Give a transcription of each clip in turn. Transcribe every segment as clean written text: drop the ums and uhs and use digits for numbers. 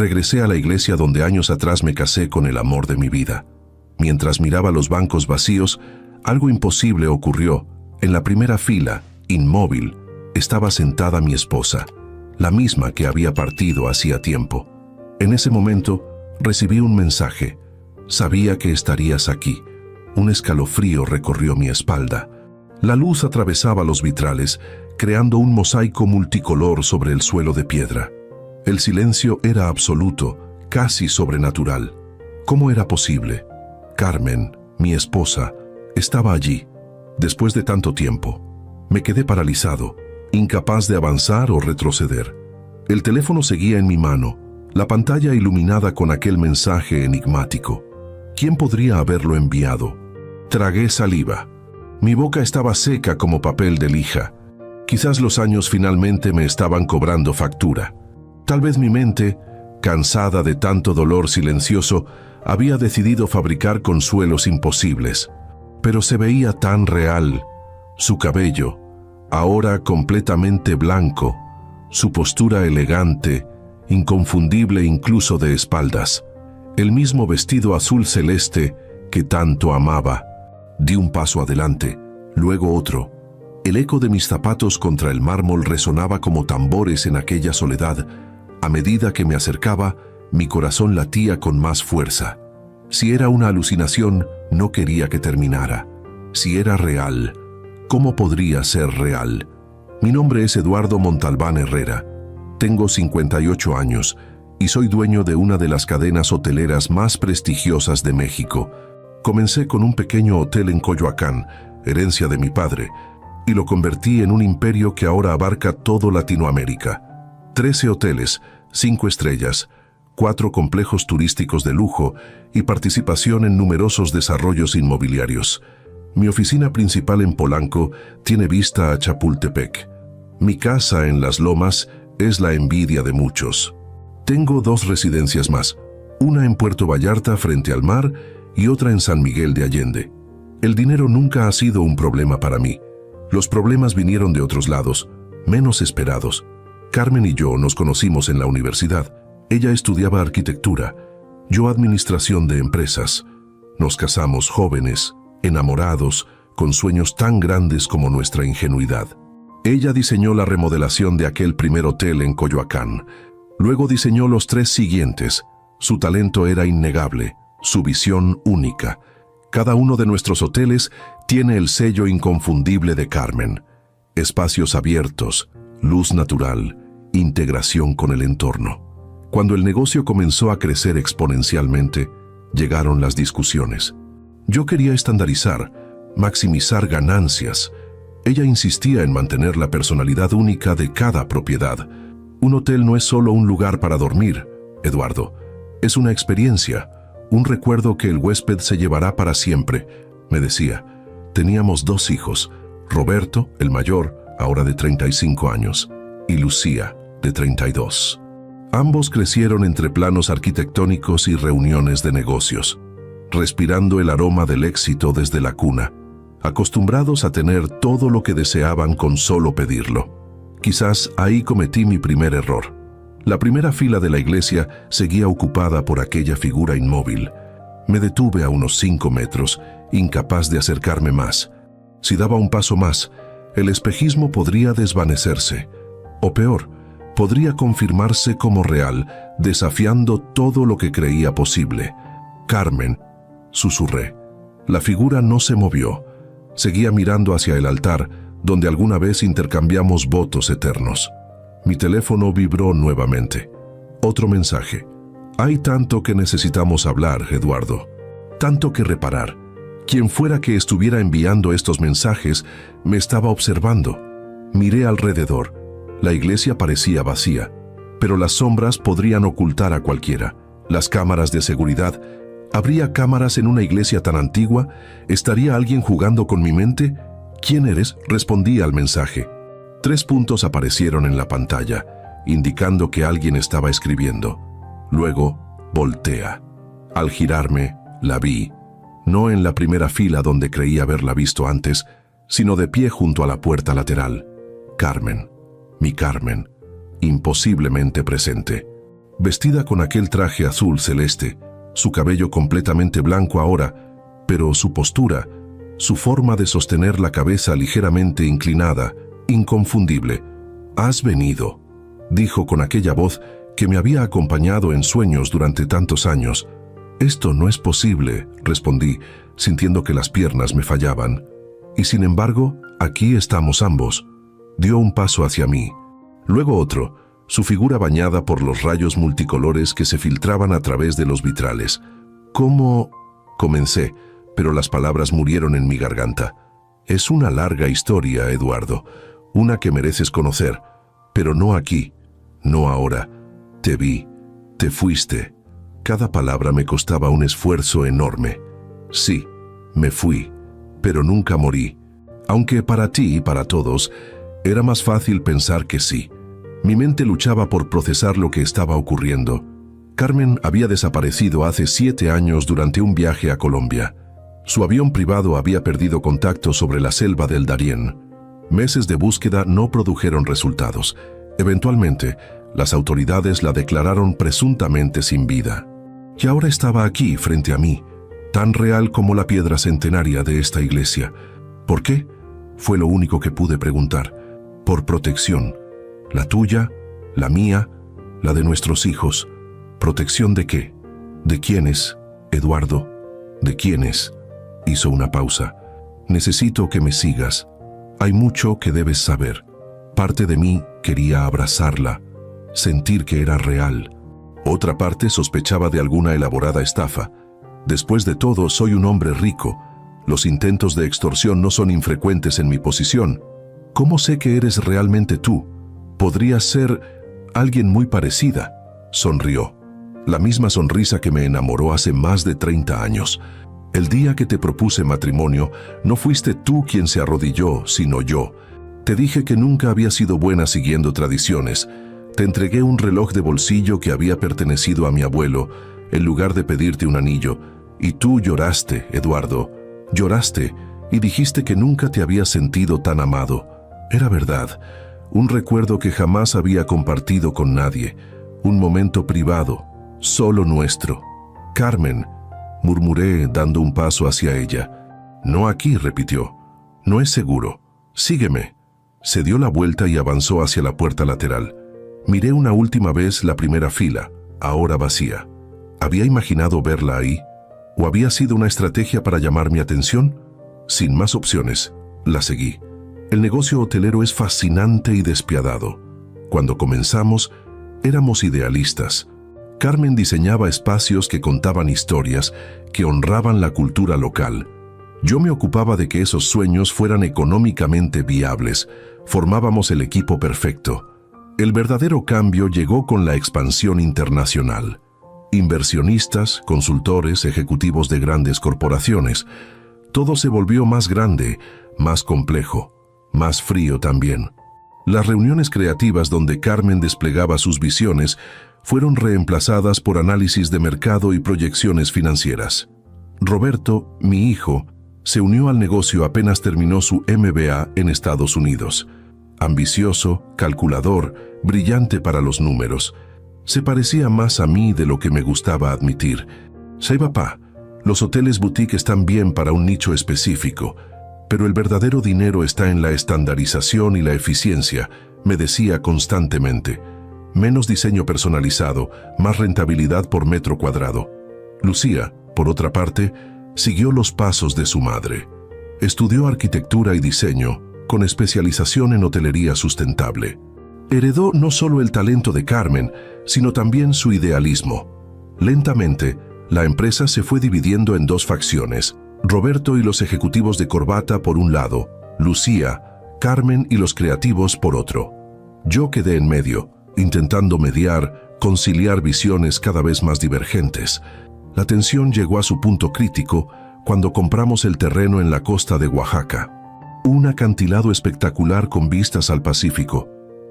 Regresé a la iglesia donde años atrás me casé con el amor de mi vida. Mientras miraba los bancos vacíos, algo imposible ocurrió. En la primera fila, inmóvil, estaba sentada mi esposa, la misma que había partido hacía tiempo. En ese momento, recibí un mensaje. Sabía que estarías aquí. Un escalofrío recorrió mi espalda. La luz atravesaba los vitrales, creando un mosaico multicolor sobre el suelo de piedra. El silencio era absoluto, casi sobrenatural. ¿Cómo era posible? Carmen, mi esposa, estaba allí, después de tanto tiempo. Me quedé paralizado, incapaz de avanzar o retroceder. El teléfono seguía en mi mano, la pantalla iluminada con aquel mensaje enigmático. ¿Quién podría haberlo enviado? Tragué saliva. Mi boca estaba seca como papel de lija. Quizás los años finalmente me estaban cobrando factura. Tal vez mi mente, cansada de tanto dolor silencioso, había decidido fabricar consuelos imposibles. Pero se veía tan real. Su cabello, ahora completamente blanco, su postura elegante, inconfundible incluso de espaldas, el mismo vestido azul celeste que tanto amaba. Di un paso adelante, luego otro. El eco de mis zapatos contra el mármol resonaba como tambores en aquella soledad. A medida que me acercaba, mi corazón latía con más fuerza. Si era una alucinación, no quería que terminara. Si era real, ¿cómo podría ser real? Mi nombre es Eduardo Montalbán Herrera. Tengo 58 años y soy dueño de una de las cadenas hoteleras más prestigiosas de México. Comencé con un pequeño hotel en Coyoacán, herencia de mi padre, y lo convertí en un imperio que ahora abarca todo Latinoamérica. 13 hoteles, 5 estrellas, 4 complejos turísticos de lujo y participación en numerosos desarrollos inmobiliarios. Mi oficina principal en Polanco tiene vista a Chapultepec. Mi casa en Las Lomas es la envidia de muchos. Tengo 2 residencias más, una en Puerto Vallarta frente al mar y otra en San Miguel de Allende. El dinero nunca ha sido un problema para mí. Los problemas vinieron de otros lados, menos esperados. Carmen y yo nos conocimos en la universidad. Ella estudiaba arquitectura, yo administración de empresas. Nos casamos jóvenes, enamorados, con sueños tan grandes como nuestra ingenuidad. Ella diseñó la remodelación de aquel primer hotel en Coyoacán. Luego diseñó los 3 siguientes. Su talento era innegable, su visión única. Cada uno de nuestros hoteles tiene el sello inconfundible de Carmen. Espacios abiertos, luz natural, integración con el entorno. Cuando el negocio comenzó a crecer exponencialmente, llegaron las discusiones. Yo quería estandarizar, maximizar ganancias. Ella insistía en mantener la personalidad única de cada propiedad. Un hotel no es solo un lugar para dormir, Eduardo. Es una experiencia, un recuerdo que el huésped se llevará para siempre, me decía. Teníamos 2 hijos, Roberto, el mayor, ahora de 35 años, y Lucía, de 32. Ambos crecieron entre planos arquitectónicos y reuniones de negocios, respirando el aroma del éxito desde la cuna, acostumbrados a tener todo lo que deseaban con solo pedirlo. Quizás ahí cometí mi primer error. La primera fila de la iglesia seguía ocupada por aquella figura inmóvil. Me detuve a unos 5 metros, incapaz de acercarme más. Si daba un paso más, el espejismo podría desvanecerse. O peor, podría confirmarse como real, desafiando todo lo que creía posible. Carmen, susurré. La figura no se movió. Seguía mirando hacia el altar, donde alguna vez intercambiamos votos eternos. Mi teléfono vibró nuevamente. Otro mensaje. Hay tanto que necesitamos hablar, Eduardo. Tanto que reparar. Quien fuera que estuviera enviando estos mensajes me estaba observando. Miré alrededor. La iglesia parecía vacía, pero las sombras podrían ocultar a cualquiera. Las cámaras de seguridad. ¿Habría cámaras en una iglesia tan antigua? ¿Estaría alguien jugando con mi mente? ¿Quién eres? Respondí al mensaje. 3 puntos aparecieron en la pantalla, indicando que alguien estaba escribiendo. Luego, voltea. Al girarme, la vi, no en la primera fila donde creí haberla visto antes, sino de pie junto a la puerta lateral. Carmen, mi Carmen, imposiblemente presente. vestida con aquel traje azul celeste, su cabello completamente blanco ahora, pero su postura, su forma de sostener la cabeza ligeramente inclinada, inconfundible. «Has venido», dijo con aquella voz que me había acompañado en sueños durante tantos años. «Esto no es posible», respondí, sintiendo que las piernas me fallaban. «Y sin embargo, aquí estamos ambos». Dio un paso hacia mí, luego otro, su figura bañada por los rayos multicolores que se filtraban a través de los vitrales. «¿Cómo?» comencé, pero las palabras murieron en mi garganta. «Es una larga historia, Eduardo, una que mereces conocer, pero no aquí, no ahora. Te vi, te fuiste». Cada palabra me costaba un esfuerzo enorme. Sí, me fui, pero nunca morí. Aunque para ti y para todos, era más fácil pensar que sí. Mi mente luchaba por procesar lo que estaba ocurriendo. Carmen había desaparecido hace 7 años durante un viaje a Colombia. Su avión privado había perdido contacto sobre la selva del Darién. Meses de búsqueda no produjeron resultados. Eventualmente, las autoridades la declararon presuntamente sin vida. Y ahora estaba aquí, frente a mí, tan real como la piedra centenaria de esta iglesia. ¿Por qué? Fue lo único que pude preguntar. Por protección. La tuya, la mía, la de nuestros hijos. ¿Protección de qué? ¿De quiénes, Eduardo? ¿De quiénes? Hizo una pausa. Necesito que me sigas. Hay mucho que debes saber. Parte de mí quería abrazarla, sentir que era real. Otra parte sospechaba de alguna elaborada estafa. Después de todo, soy un hombre rico. Los intentos de extorsión no son infrecuentes en mi posición. ¿Cómo sé que eres realmente tú? Podrías ser alguien muy parecida. Sonrió. La misma sonrisa que me enamoró hace más de 30 años. El día que te propuse matrimonio, no fuiste tú quien se arrodilló, sino yo. Te dije que nunca había sido buena siguiendo tradiciones. Te entregué un reloj de bolsillo que había pertenecido a mi abuelo, en lugar de pedirte un anillo. Y tú lloraste, Eduardo. Lloraste y dijiste que nunca te habías sentido tan amado. Era verdad. Un recuerdo que jamás había compartido con nadie. Un momento privado, solo nuestro. Carmen, murmuré dando un paso hacia ella. No aquí, repitió. No es seguro. Sígueme. Se dio la vuelta y avanzó hacia la puerta lateral. Miré una última vez la primera fila, ahora vacía. ¿Había imaginado verla ahí? ¿O había sido una estrategia para llamar mi atención? Sin más opciones, la seguí. El negocio hotelero es fascinante y despiadado. Cuando comenzamos, éramos idealistas. Carmen diseñaba espacios que contaban historias, que honraban la cultura local. Yo me ocupaba de que esos sueños fueran económicamente viables. Formábamos el equipo perfecto. El verdadero cambio llegó con la expansión internacional. Inversionistas, consultores, ejecutivos de grandes corporaciones. Todo se volvió más grande, más complejo, más frío también. Las reuniones creativas donde Carmen desplegaba sus visiones fueron reemplazadas por análisis de mercado y proyecciones financieras. Roberto, mi hijo, se unió al negocio apenas terminó su MBA en Estados Unidos. Ambicioso, calculador, brillante para los números. Se parecía más a mí de lo que me gustaba admitir. «Sí, papá, los hoteles boutique están bien para un nicho específico, pero el verdadero dinero está en la estandarización y la eficiencia», me decía constantemente. Menos diseño personalizado, más rentabilidad por metro cuadrado. Lucía, por otra parte, siguió los pasos de su madre. Estudió arquitectura y diseño, con especialización en hotelería sustentable. Heredó no solo el talento de Carmen, sino también su idealismo. Lentamente, la empresa se fue dividiendo en dos facciones: Roberto y los ejecutivos de corbata por un lado, Lucía, Carmen y los creativos por otro. Yo quedé en medio, intentando mediar, conciliar visiones cada vez más divergentes. La tensión llegó a su punto crítico cuando compramos el terreno en la costa de Oaxaca. Un acantilado espectacular con vistas al Pacífico.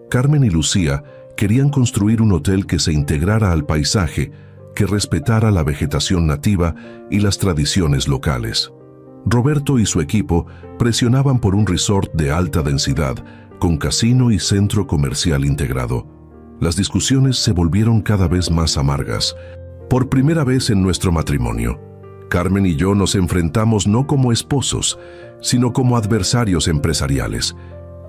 Carmen y Lucía querían construir un hotel que se integrara al paisaje, que respetara la vegetación nativa y las tradiciones locales. Roberto y su equipo presionaban por un resort de alta densidad, con casino y centro comercial integrado. Las discusiones se volvieron cada vez más amargas. Por primera vez en nuestro matrimonio, Carmen y yo nos enfrentamos no como esposos, sino como adversarios empresariales.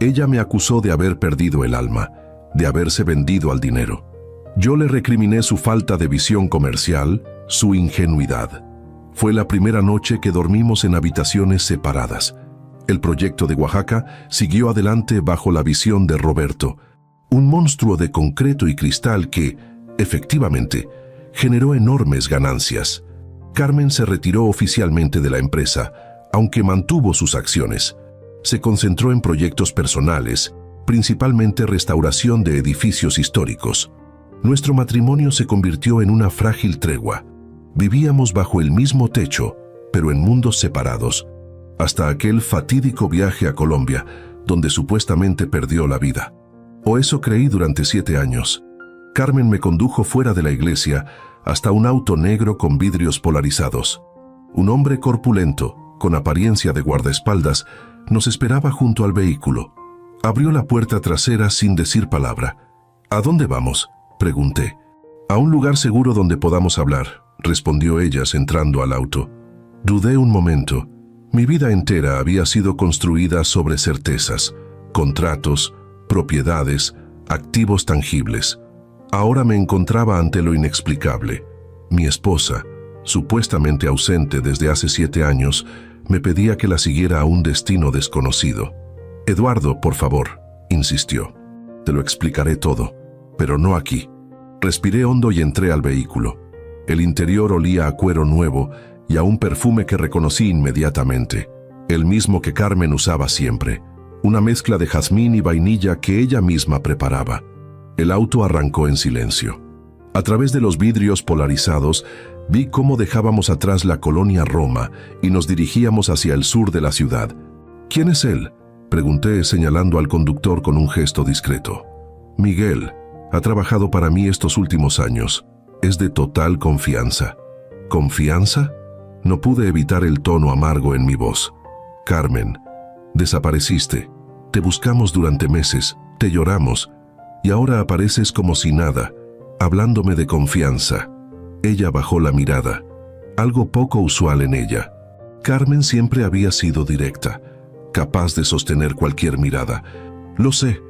Ella me acusó de haber perdido el alma, de haberse vendido al dinero. Yo le recriminé su falta de visión comercial, su ingenuidad. Fue la primera noche que dormimos en habitaciones separadas. El proyecto de Oaxaca siguió adelante bajo la visión de Roberto, un monstruo de concreto y cristal que, efectivamente, generó enormes ganancias. Carmen se retiró oficialmente de la empresa, aunque mantuvo sus acciones. Se concentró en proyectos personales, principalmente restauración de edificios históricos. Nuestro matrimonio se convirtió en una frágil tregua. Vivíamos bajo el mismo techo, pero en mundos separados, hasta aquel fatídico viaje a Colombia, donde supuestamente perdió la vida. O eso creí durante 7 años. Carmen me condujo fuera de la iglesia hasta un auto negro con vidrios polarizados. Un hombre corpulento, con apariencia de guardaespaldas, nos esperaba junto al vehículo. Abrió la puerta trasera sin decir palabra. ¿A dónde vamos?, pregunté. A un lugar seguro donde podamos hablar, respondió ella entrando al auto. Dudé un momento. Mi vida entera había sido construida sobre certezas, contratos, propiedades, activos tangibles. Ahora me encontraba ante lo inexplicable. Mi esposa, supuestamente ausente desde hace 7 años, me pedía que la siguiera a un destino desconocido. Eduardo, por favor, insistió. Te lo explicaré todo, pero no aquí. Respiré hondo y entré al vehículo. El interior olía a cuero nuevo y a un perfume que reconocí inmediatamente, el mismo que Carmen usaba siempre, una mezcla de jazmín y vainilla que ella misma preparaba. El auto arrancó en silencio. A través de los vidrios polarizados, vi cómo dejábamos atrás la colonia Roma y nos dirigíamos hacia el sur de la ciudad. ¿Quién es él?, pregunté señalando al conductor con un gesto discreto. Miguel. Ha trabajado para mí estos últimos años. Es de total confianza. ¿Confianza? No pude evitar el tono amargo en mi voz. Carmen, desapareciste. Te buscamos durante meses, te lloramos, y ahora apareces como si nada, hablándome de confianza. Ella bajó la mirada, algo poco usual en ella. Carmen siempre había sido directa, capaz de sostener cualquier mirada. Lo sé,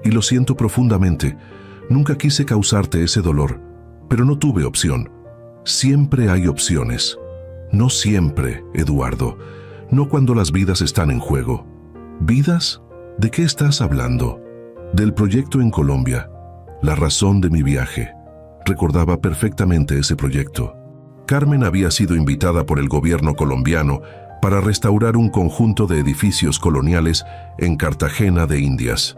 y lo siento profundamente. Nunca quise causarte ese dolor, pero no tuve opción. Siempre hay opciones. No siempre, Eduardo. No cuando las vidas están en juego. ¿Vidas? ¿De qué estás hablando? Del proyecto en Colombia. La razón de mi viaje. Recordaba perfectamente ese proyecto. Carmen había sido invitada por el gobierno colombiano para restaurar un conjunto de edificios coloniales en Cartagena de Indias.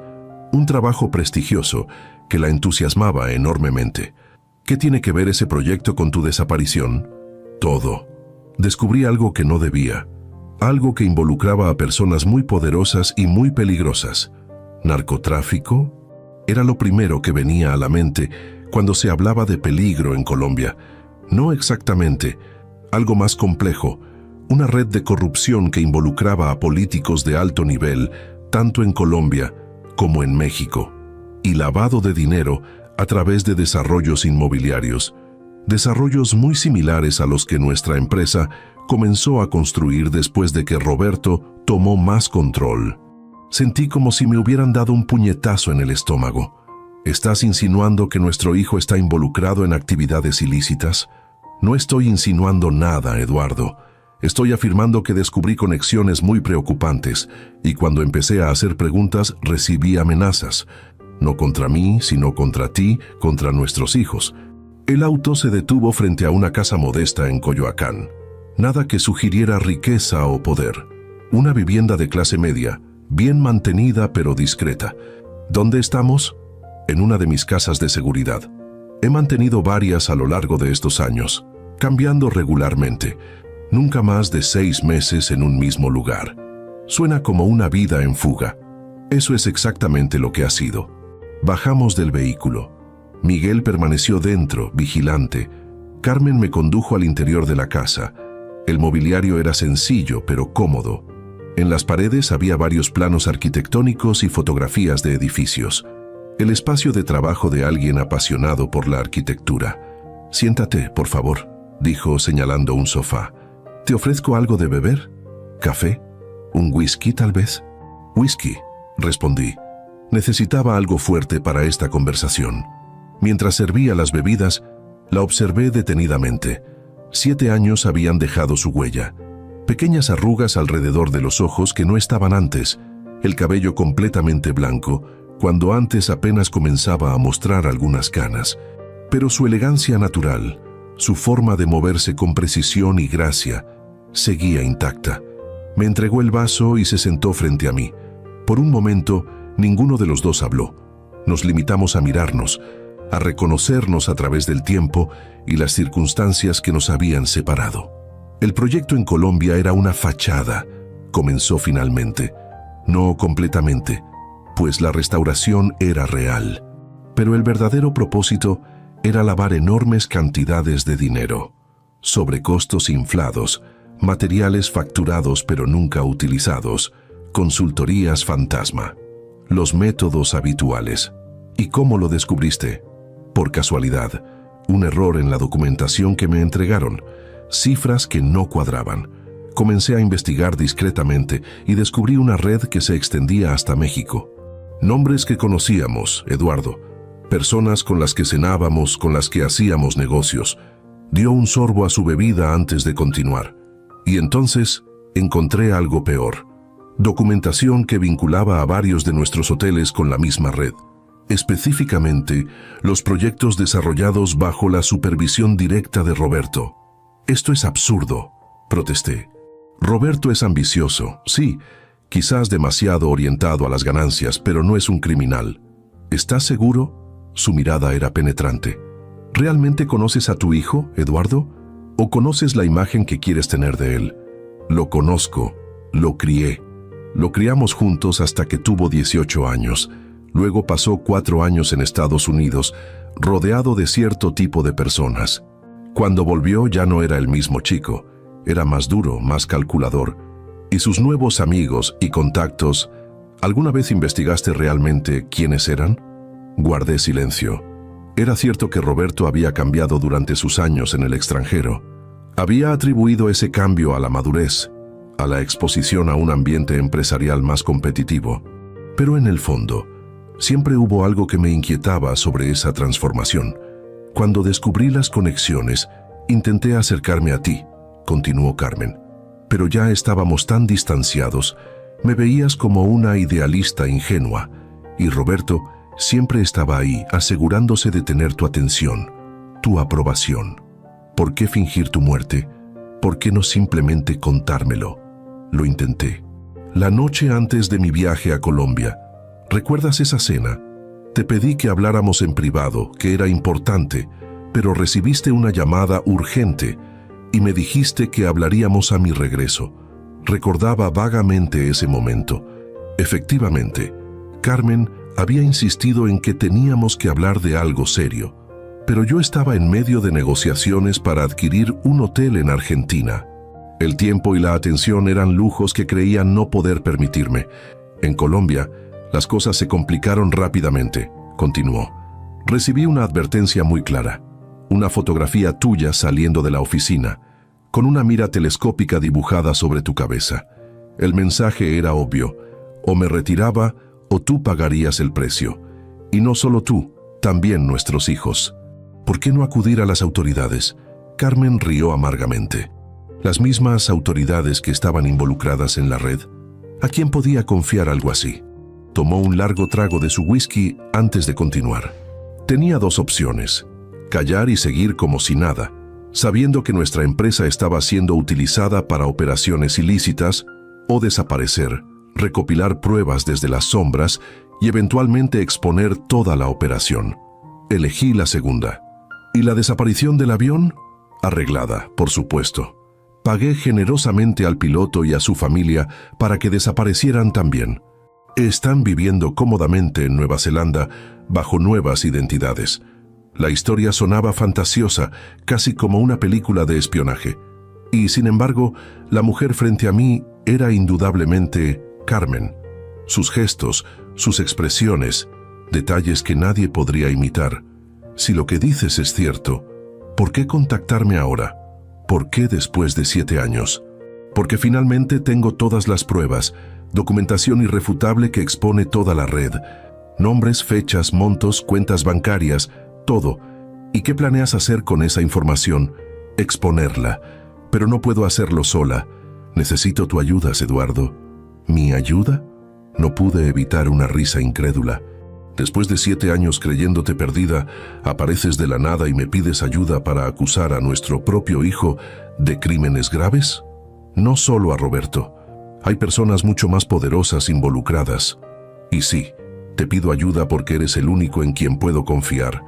Un trabajo prestigioso que la entusiasmaba enormemente. ¿Qué tiene que ver ese proyecto con tu desaparición? Todo. Descubrí algo que no debía. Algo que involucraba a personas muy poderosas y muy peligrosas. ¿Narcotráfico? Era lo primero que venía a la mente cuando se hablaba de peligro en Colombia. No exactamente. Algo más complejo. Una red de corrupción que involucraba a políticos de alto nivel, tanto en Colombia como en México. Y lavado de dinero a través de desarrollos inmobiliarios. Desarrollos muy similares a los que nuestra empresa comenzó a construir después de que Roberto tomó más control. Sentí como si me hubieran dado un puñetazo en el estómago. ¿Estás insinuando que nuestro hijo está involucrado en actividades ilícitas? No estoy insinuando nada, Eduardo. Estoy afirmando que descubrí conexiones muy preocupantes y cuando empecé a hacer preguntas recibí amenazas. No contra mí, sino contra ti, contra nuestros hijos. El auto se detuvo frente a una casa modesta en Coyoacán. Nada que sugiriera riqueza o poder. Una vivienda de clase media, bien mantenida pero discreta. ¿Dónde estamos? En una de mis casas de seguridad. He mantenido varias a lo largo de estos años, cambiando regularmente. Nunca más de 6 meses en un mismo lugar. Suena como una vida en fuga. Eso es exactamente lo que ha sido. Bajamos del vehículo. Miguel permaneció dentro, vigilante. Carmen me condujo al interior de la casa. El mobiliario era sencillo, pero cómodo. En las paredes había varios planos arquitectónicos y fotografías de edificios. El espacio de trabajo de alguien apasionado por la arquitectura. «Siéntate, por favor», dijo señalando un sofá. «¿Te ofrezco algo de beber? ¿Café? ¿Un whisky, tal vez?» «Whisky», respondí. Necesitaba algo fuerte para esta conversación. Mientras servía las bebidas, la observé detenidamente. 7 años habían dejado su huella. Pequeñas arrugas alrededor de los ojos que no estaban antes, el cabello completamente blanco, cuando antes apenas comenzaba a mostrar algunas canas. Pero su elegancia natural, su forma de moverse con precisión y gracia, seguía intacta. Me entregó el vaso y se sentó frente a mí. Por un momento, ninguno de los dos habló. Nos limitamos a mirarnos, a reconocernos a través del tiempo y las circunstancias que nos habían separado. El proyecto en Colombia era una fachada, comenzó finalmente. No completamente, pues la restauración era real. Pero el verdadero propósito era lavar enormes cantidades de dinero, sobrecostos inflados, materiales facturados pero nunca utilizados, consultorías fantasma, los métodos habituales. ¿Y cómo lo descubriste? Por casualidad, un error en la documentación que me entregaron, cifras que no cuadraban. Comencé a investigar discretamente y descubrí una red que se extendía hasta México. Nombres que conocíamos, Eduardo, personas con las que cenábamos, con las que hacíamos negocios. Dio un sorbo a su bebida antes de continuar. Y entonces encontré algo peor. Documentación que vinculaba a varios de nuestros hoteles con la misma red. Específicamente, los proyectos desarrollados bajo la supervisión directa de Roberto. «Esto es absurdo», protesté. «Roberto es ambicioso, sí, quizás demasiado orientado a las ganancias, pero no es un criminal». «¿Estás seguro?». Su mirada era penetrante. «¿Realmente conoces a tu hijo, Eduardo? ¿O conoces la imagen que quieres tener de él?». «Lo conozco, lo crié. Lo criamos juntos hasta que tuvo 18 años. Luego pasó 4 años en Estados Unidos, rodeado de cierto tipo de personas. Cuando volvió ya no era el mismo chico, era más duro, más calculador. Y sus nuevos amigos y contactos, ¿alguna vez investigaste realmente quiénes eran?». Guardé silencio. Era cierto que Roberto había cambiado durante sus años en el extranjero. Había atribuido ese cambio a la madurez, a la exposición a un ambiente empresarial más competitivo. Pero en el fondo, siempre hubo algo que me inquietaba sobre esa transformación. Cuando descubrí las conexiones, intenté acercarme a ti, continuó Carmen. Pero ya estábamos tan distanciados, me veías como una idealista ingenua, y Roberto siempre estaba ahí, asegurándose de tener tu atención, tu aprobación. ¿Por qué fingir tu muerte? ¿Por qué no simplemente contármelo? Lo intenté. La noche antes de mi viaje a Colombia, ¿recuerdas esa cena? Te pedí que habláramos en privado, que era importante, pero recibiste una llamada urgente y me dijiste que hablaríamos a mi regreso. Recordaba vagamente ese momento. Efectivamente, Carmen había insistido en que teníamos que hablar de algo serio, pero yo estaba en medio de negociaciones para adquirir un hotel en Argentina. El tiempo y la atención eran lujos que creía no poder permitirme. En Colombia, las cosas se complicaron rápidamente, continuó. Recibí una advertencia muy clara. Una fotografía tuya saliendo de la oficina, con una mira telescópica dibujada sobre tu cabeza. El mensaje era obvio. O me retiraba o tú pagarías el precio. Y no solo tú, también nuestros hijos. ¿Por qué no acudir a las autoridades? Carmen rió amargamente. Las mismas autoridades que estaban involucradas en la red. ¿A quién podía confiar algo así? Tomó un largo trago de su whisky antes de continuar. Tenía 2 opciones: callar y seguir como si nada, sabiendo que nuestra empresa estaba siendo utilizada para operaciones ilícitas, o desaparecer, recopilar pruebas desde las sombras y eventualmente exponer toda la operación. Elegí la segunda. ¿Y la desaparición del avión? Arreglada, por supuesto. Pagué generosamente al piloto y a su familia para que desaparecieran también. Están viviendo cómodamente en Nueva Zelanda bajo nuevas identidades. La historia sonaba fantasiosa, casi como una película de espionaje. Y sin embargo, la mujer frente a mí era indudablemente Carmen. Sus gestos, sus expresiones, detalles que nadie podría imitar. Si lo que dices es cierto, ¿por qué contactarme ahora? ¿Por qué después de 7 años? Porque finalmente tengo todas las pruebas, documentación irrefutable que expone toda la red. Nombres, fechas, montos, cuentas bancarias, todo. ¿Y qué planeas hacer con esa información? Exponerla. Pero no puedo hacerlo sola. Necesito tu ayuda, Eduardo. ¿Mi ayuda? No pude evitar una risa incrédula. Después de 7 años creyéndote perdida, apareces de la nada y me pides ayuda para acusar a nuestro propio hijo de crímenes graves. No solo a Roberto. Hay personas mucho más poderosas involucradas. Y sí, te pido ayuda porque eres el único en quien puedo confiar.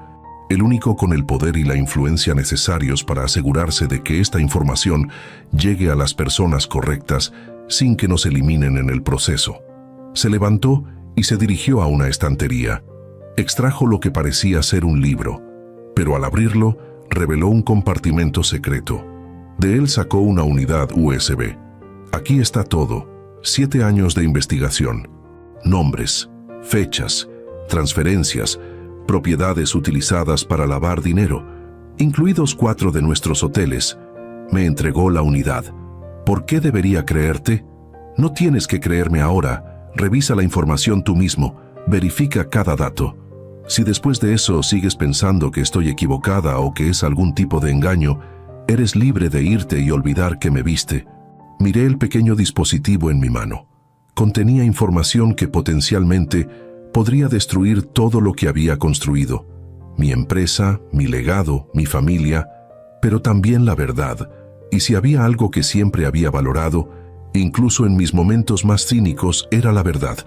El único con el poder y la influencia necesarios para asegurarse de que esta información llegue a las personas correctas sin que nos eliminen en el proceso. Se levantó y se dirigió a una estantería. Extrajo lo que parecía ser un libro, pero al abrirlo, reveló un compartimento secreto. De él sacó una unidad USB. Aquí está todo. 7 años de investigación. Nombres, fechas, transferencias, propiedades utilizadas para lavar dinero, incluidos 4 de nuestros hoteles. Me entregó la unidad. ¿Por qué debería creerte? No tienes que creerme ahora. Revisa la información tú mismo. Verifica cada dato. Si después de eso sigues pensando que estoy equivocada o que es algún tipo de engaño, eres libre de irte y olvidar que me viste. Miré el pequeño dispositivo en mi mano. Contenía información que potencialmente podría destruir todo lo que había construido. Mi empresa, mi legado, mi familia, pero también la verdad. Y si había algo que siempre había valorado, incluso en mis momentos más cínicos, era la verdad.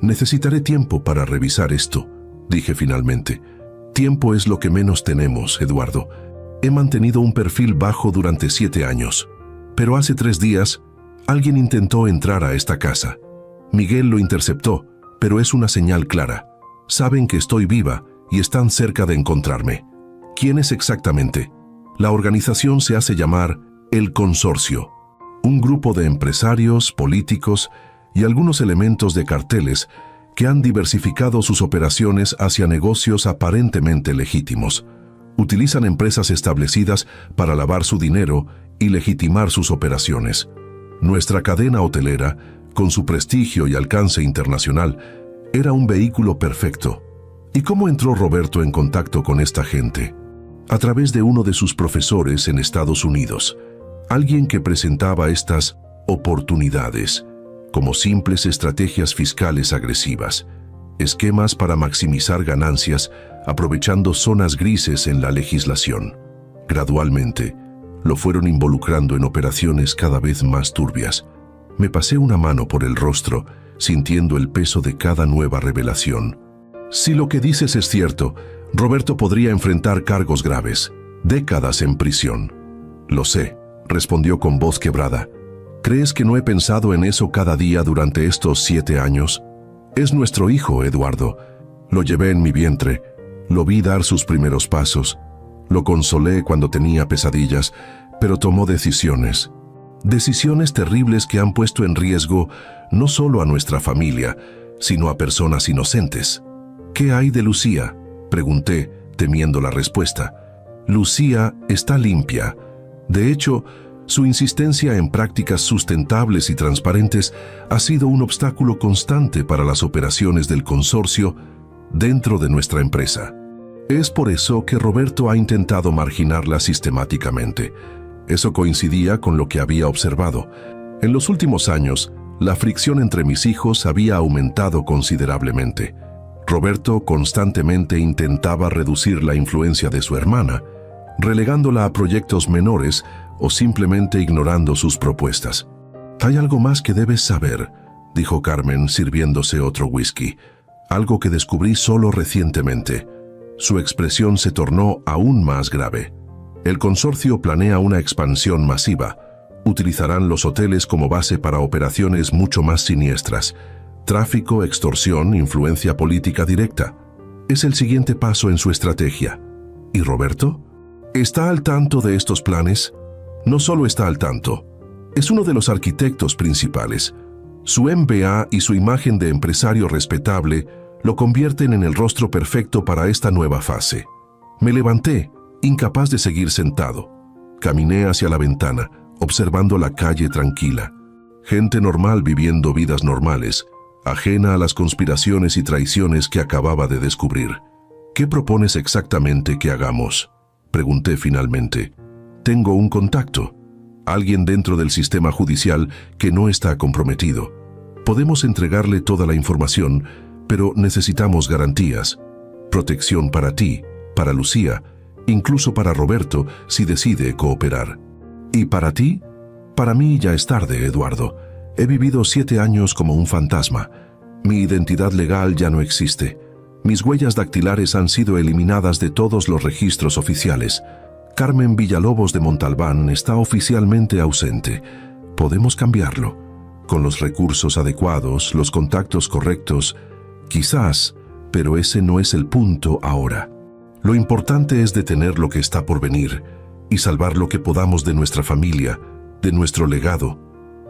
Necesitaré tiempo para revisar esto, dije finalmente. Tiempo es lo que menos tenemos, Eduardo. He mantenido un perfil bajo durante 7 años. Pero hace 3 días, alguien intentó entrar a esta casa. Miguel lo interceptó, pero es una señal clara. Saben que estoy viva y están cerca de encontrarme. ¿Quién es exactamente? La organización se hace llamar El Consorcio. Un grupo de empresarios, políticos y algunos elementos de carteles que han diversificado sus operaciones hacia negocios aparentemente legítimos. Utilizan empresas establecidas para lavar su dinero y legitimar sus operaciones. Nuestra cadena hotelera, con su prestigio y alcance internacional, era un vehículo perfecto. ¿Y cómo entró Roberto en contacto con esta gente? A través de uno de sus profesores en Estados Unidos. Alguien que presentaba estas oportunidades como simples estrategias fiscales agresivas, esquemas para maximizar ganancias aprovechando zonas grises en la legislación. Gradualmente, lo fueron involucrando en operaciones cada vez más turbias. Me pasé una mano por el rostro, sintiendo el peso de cada nueva revelación. Si lo que dices es cierto, Roberto podría enfrentar cargos graves, décadas en prisión. Lo sé, respondió con voz quebrada. ¿Crees que no he pensado en eso cada día durante estos 7 años? Es nuestro hijo, Eduardo. Lo llevé en mi vientre, lo vi dar sus primeros pasos, lo consolé cuando tenía pesadillas, pero tomó decisiones. Decisiones terribles que han puesto en riesgo no solo a nuestra familia, sino a personas inocentes. ¿Qué hay de Lucía?, pregunté, temiendo la respuesta. Lucía está limpia. De hecho, su insistencia en prácticas sustentables y transparentes ha sido un obstáculo constante para las operaciones del consorcio dentro de nuestra empresa. Es por eso que Roberto ha intentado marginarla sistemáticamente. Eso coincidía con lo que había observado. En los últimos años, la fricción entre mis hijos había aumentado considerablemente. Roberto constantemente intentaba reducir la influencia de su hermana, relegándola a proyectos menores o simplemente ignorando sus propuestas. «Hay algo más que debes saber», dijo Carmen sirviéndose otro whisky. «Algo que descubrí solo recientemente». Su expresión se tornó aún más grave. El consorcio planea una expansión masiva. Utilizarán los hoteles como base para operaciones mucho más siniestras. Tráfico, extorsión, influencia política directa. Es el siguiente paso en su estrategia. ¿Y Roberto? ¿Está al tanto de estos planes? No solo está al tanto, es uno de los arquitectos principales. Su MBA y su imagen de empresario respetable lo convierten en el rostro perfecto para esta nueva fase. Me levanté, incapaz de seguir sentado. Caminé hacia la ventana, observando la calle tranquila. Gente normal viviendo vidas normales, ajena a las conspiraciones y traiciones que acababa de descubrir. ¿Qué propones exactamente que hagamos?, pregunté finalmente. Tengo un contacto, alguien dentro del sistema judicial que no está comprometido. Podemos entregarle toda la información, pero necesitamos garantías. Protección para ti, para Lucía, incluso para Roberto si decide cooperar. ¿Y para ti? Para mí ya es tarde, Eduardo. He vivido 7 años como un fantasma. Mi identidad legal ya no existe. Mis huellas dactilares han sido eliminadas de todos los registros oficiales. Carmen Villalobos de Montalbán está oficialmente ausente. Podemos cambiarlo. Con los recursos adecuados, los contactos correctos. Quizás, pero ese no es el punto ahora. Lo importante es detener lo que está por venir y salvar lo que podamos de nuestra familia, de nuestro legado.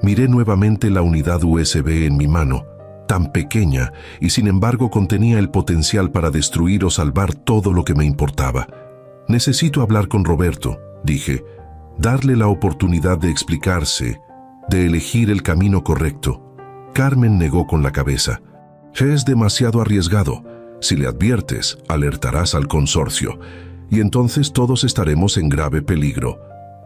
Miré nuevamente la unidad USB en mi mano, tan pequeña y sin embargo contenía el potencial para destruir o salvar todo lo que me importaba. Necesito hablar con Roberto, dije, darle la oportunidad de explicarse, de elegir el camino correcto. Carmen negó con la cabeza. Es demasiado arriesgado. Si le adviertes, alertarás al consorcio, y entonces todos estaremos en grave peligro.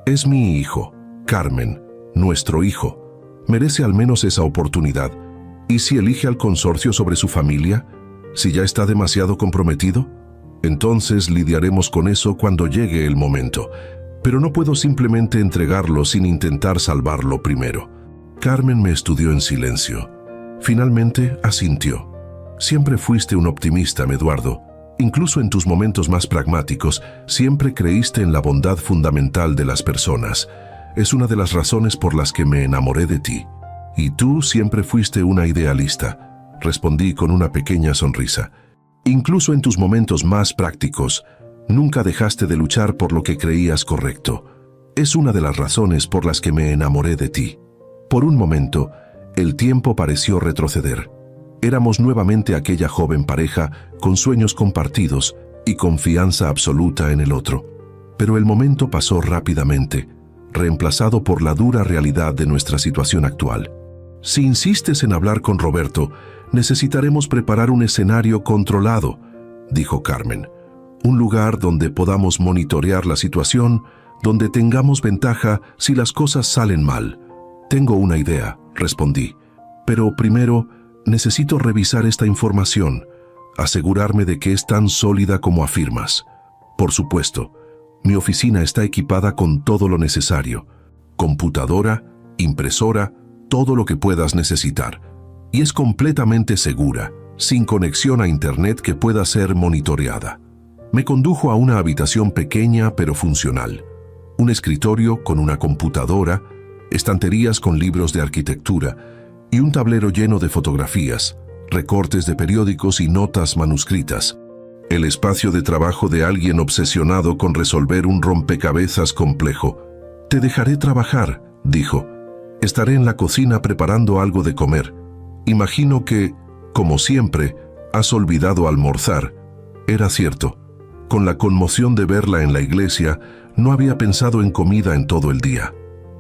Es mi hijo, Carmen, nuestro hijo. Merece al menos esa oportunidad. ¿Y si elige al consorcio sobre su familia? ¿Si ya está demasiado comprometido? Entonces lidiaremos con eso cuando llegue el momento. Pero no puedo simplemente entregarlo sin intentar salvarlo primero. Carmen me estudió en silencio. Finalmente asintió. Siempre fuiste un optimista, Eduardo. Incluso en tus momentos más pragmáticos, siempre creíste en la bondad fundamental de las personas. Es una de las razones por las que me enamoré de ti. Y tú siempre fuiste una idealista, respondí con una pequeña sonrisa. Incluso en tus momentos más prácticos, nunca dejaste de luchar por lo que creías correcto. Es una de las razones por las que me enamoré de ti. Por un momento, el tiempo pareció retroceder. Éramos nuevamente aquella joven pareja con sueños compartidos y confianza absoluta en el otro. Pero el momento pasó rápidamente, reemplazado por la dura realidad de nuestra situación actual. Si insistes en hablar con Roberto, necesitaremos preparar un escenario controlado, dijo Carmen. Un lugar donde podamos monitorear la situación, donde tengamos ventaja si las cosas salen mal. Tengo una idea, respondí. Pero primero, necesito revisar esta información, asegurarme de que es tan sólida como afirmas. Por supuesto, mi oficina está equipada con todo lo necesario. Computadora, impresora, todo lo que puedas necesitar. Y es completamente segura, sin conexión a internet que pueda ser monitoreada. Me condujo a una habitación pequeña pero funcional. Un escritorio con una computadora, estanterías con libros de arquitectura y un tablero lleno de fotografías, recortes de periódicos y notas manuscritas. El espacio de trabajo de alguien obsesionado con resolver un rompecabezas complejo. «Te dejaré trabajar», dijo. «Estaré en la cocina preparando algo de comer. Imagino que, como siempre, has olvidado almorzar». Era cierto. Con la conmoción de verla en la iglesia, no había pensado en comida en todo el día.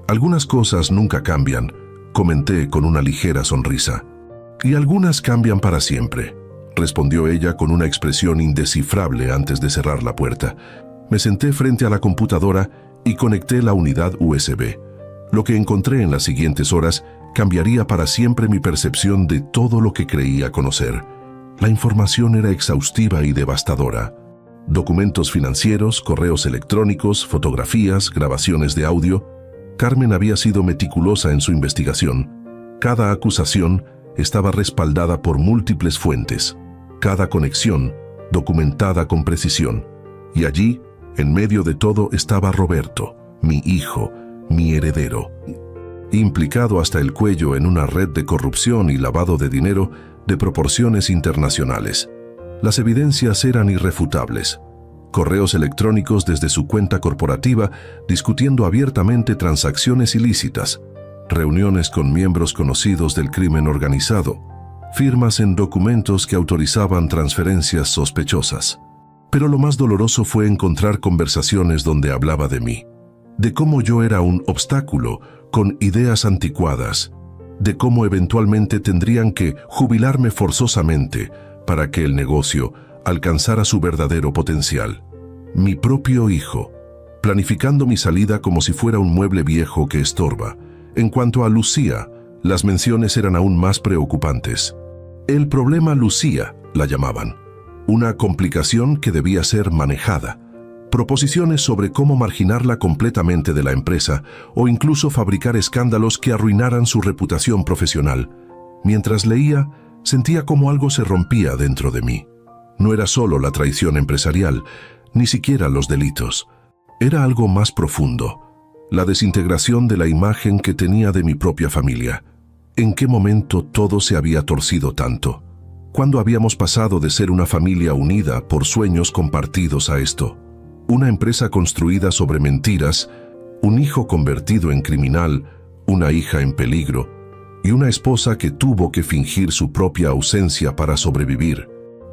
«Algunas cosas nunca cambian», comenté con una ligera sonrisa. «Y algunas cambian para siempre», respondió ella con una expresión indescifrable antes de cerrar la puerta. Me senté frente a la computadora y conecté la unidad USB. Lo que encontré en las siguientes horas cambiaría para siempre mi percepción de todo lo que creía conocer. La información era exhaustiva y devastadora. Documentos financieros, correos electrónicos, fotografías, grabaciones de audio. Carmen había sido meticulosa en su investigación. Cada acusación estaba respaldada por múltiples fuentes. Cada conexión documentada con precisión. Y allí, en medio de todo, estaba Roberto, mi hijo, mi heredero, implicado hasta el cuello en una red de corrupción y lavado de dinero de proporciones internacionales. Las evidencias eran irrefutables. Correos electrónicos desde su cuenta corporativa discutiendo abiertamente transacciones ilícitas, reuniones con miembros conocidos del crimen organizado, firmas en documentos que autorizaban transferencias sospechosas. Pero lo más doloroso fue encontrar conversaciones donde hablaba de mí, de cómo yo era un obstáculo con ideas anticuadas, de cómo eventualmente tendrían que jubilarme forzosamente para que el negocio alcanzara su verdadero potencial. Mi propio hijo, planificando mi salida como si fuera un mueble viejo que estorba. En cuanto a Lucía, las menciones eran aún más preocupantes. El problema Lucía, la llamaban, una complicación que debía ser manejada. Proposiciones sobre cómo marginarla completamente de la empresa o incluso fabricar escándalos que arruinaran su reputación profesional. Mientras leía, sentía como algo se rompía dentro de mí. No era solo la traición empresarial, ni siquiera los delitos. Era algo más profundo, la desintegración de la imagen que tenía de mi propia familia. ¿En qué momento todo se había torcido tanto? ¿Cuándo habíamos pasado de ser una familia unida por sueños compartidos a esto? Una empresa construida sobre mentiras, un hijo convertido en criminal, una hija en peligro y una esposa que tuvo que fingir su propia ausencia para sobrevivir.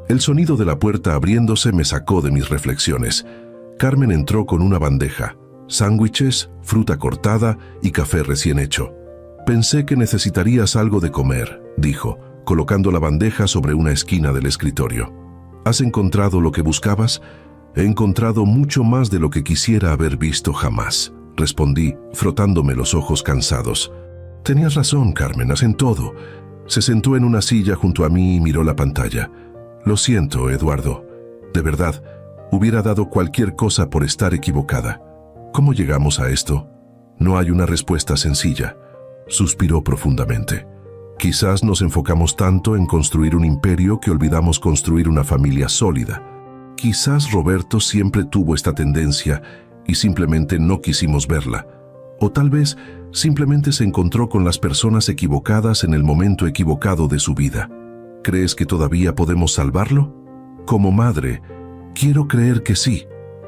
El sonido de la puerta abriéndose me sacó de mis reflexiones. Carmen entró con una bandeja, sándwiches, fruta cortada y café recién hecho. «Pensé que necesitarías algo de comer», dijo, colocando la bandeja sobre una esquina del escritorio. «¿Has encontrado lo que buscabas?» «He encontrado mucho más de lo que quisiera haber visto jamás», respondí, frotándome los ojos cansados. «Tenías razón, Carmen, hacen todo». Se sentó en una silla junto a mí y miró la pantalla. «Lo siento, Eduardo. De verdad, hubiera dado cualquier cosa por estar equivocada. ¿Cómo llegamos a esto? No hay una respuesta sencilla». Suspiró profundamente. «Quizás nos enfocamos tanto en construir un imperio que olvidamos construir una familia sólida. Quizás Roberto siempre tuvo esta tendencia y simplemente no quisimos verla. O tal vez simplemente se encontró con las personas equivocadas en el momento equivocado de su vida. ¿Crees que todavía podemos salvarlo? Como madre, quiero creer que sí.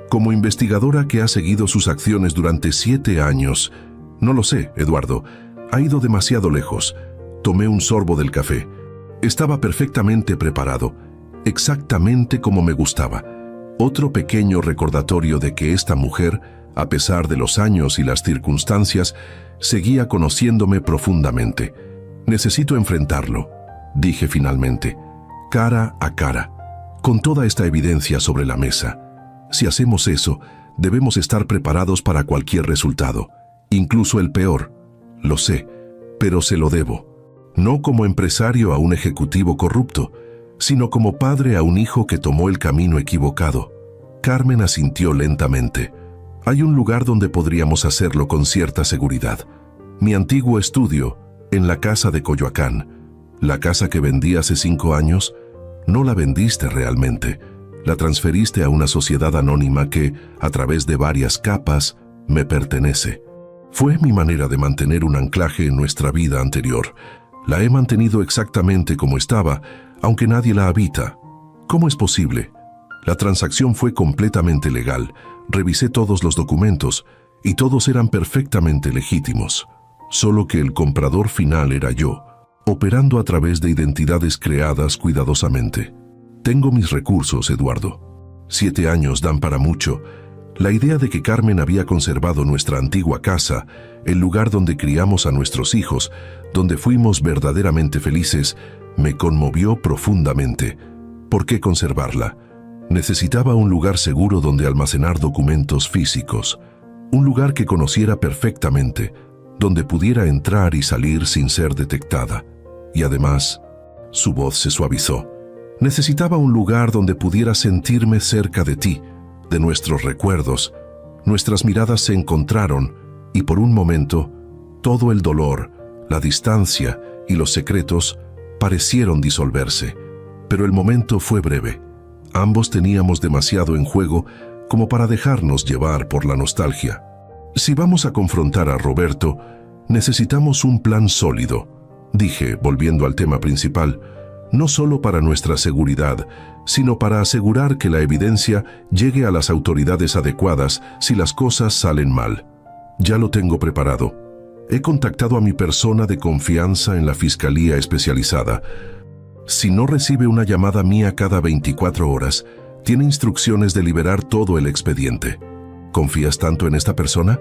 Como investigadora que ha seguido sus acciones durante 7 años, no lo sé, Eduardo, ha ido demasiado lejos». Tomé un sorbo del café. Estaba perfectamente preparado, exactamente como me gustaba. Otro pequeño recordatorio de que esta mujer, a pesar de los años y las circunstancias, seguía conociéndome profundamente. «Necesito enfrentarlo», dije finalmente, cara a cara, con toda esta evidencia sobre la mesa. Si hacemos eso, debemos estar preparados para cualquier resultado, incluso el peor. Lo sé, pero se lo debo. No como empresario a un ejecutivo corrupto, sino como padre a un hijo que tomó el camino equivocado. Carmen asintió lentamente. «Hay un lugar donde podríamos hacerlo con cierta seguridad. Mi antiguo estudio, en la casa de Coyoacán. La casa que vendí hace 5 años, no la vendiste realmente. La transferiste a una sociedad anónima que, a través de varias capas, me pertenece. Fue mi manera de mantener un anclaje en nuestra vida anterior. La he mantenido exactamente como estaba, aunque nadie la habita. ¿Cómo es posible? La transacción fue completamente legal. Revisé todos los documentos y todos eran perfectamente legítimos. Solo que el comprador final era yo, operando a través de identidades creadas cuidadosamente. Tengo mis recursos, Eduardo. 7 años dan para mucho. La idea de que Carmen había conservado nuestra antigua casa, el lugar donde criamos a nuestros hijos, donde fuimos verdaderamente felices, me conmovió profundamente. ¿Por qué conservarla? Necesitaba un lugar seguro donde almacenar documentos físicos, un lugar que conociera perfectamente, donde pudiera entrar y salir sin ser detectada. Y además, su voz se suavizó. Necesitaba un lugar donde pudiera sentirme cerca de ti, de nuestros recuerdos. Nuestras miradas se encontraron y por un momento, todo el dolor, la distancia y los secretos parecieron disolverse. Pero el momento fue breve. Ambos teníamos demasiado en juego como para dejarnos llevar por la nostalgia. Si vamos a confrontar a Roberto, necesitamos un plan sólido, dije, volviendo al tema principal, no solo para nuestra seguridad, sino para asegurar que la evidencia llegue a las autoridades adecuadas si las cosas salen mal. Ya lo tengo preparado. He contactado a mi persona de confianza en la Fiscalía Especializada. Si no recibe una llamada mía cada 24 horas, tiene instrucciones de liberar todo el expediente. ¿Confías tanto en esta persona?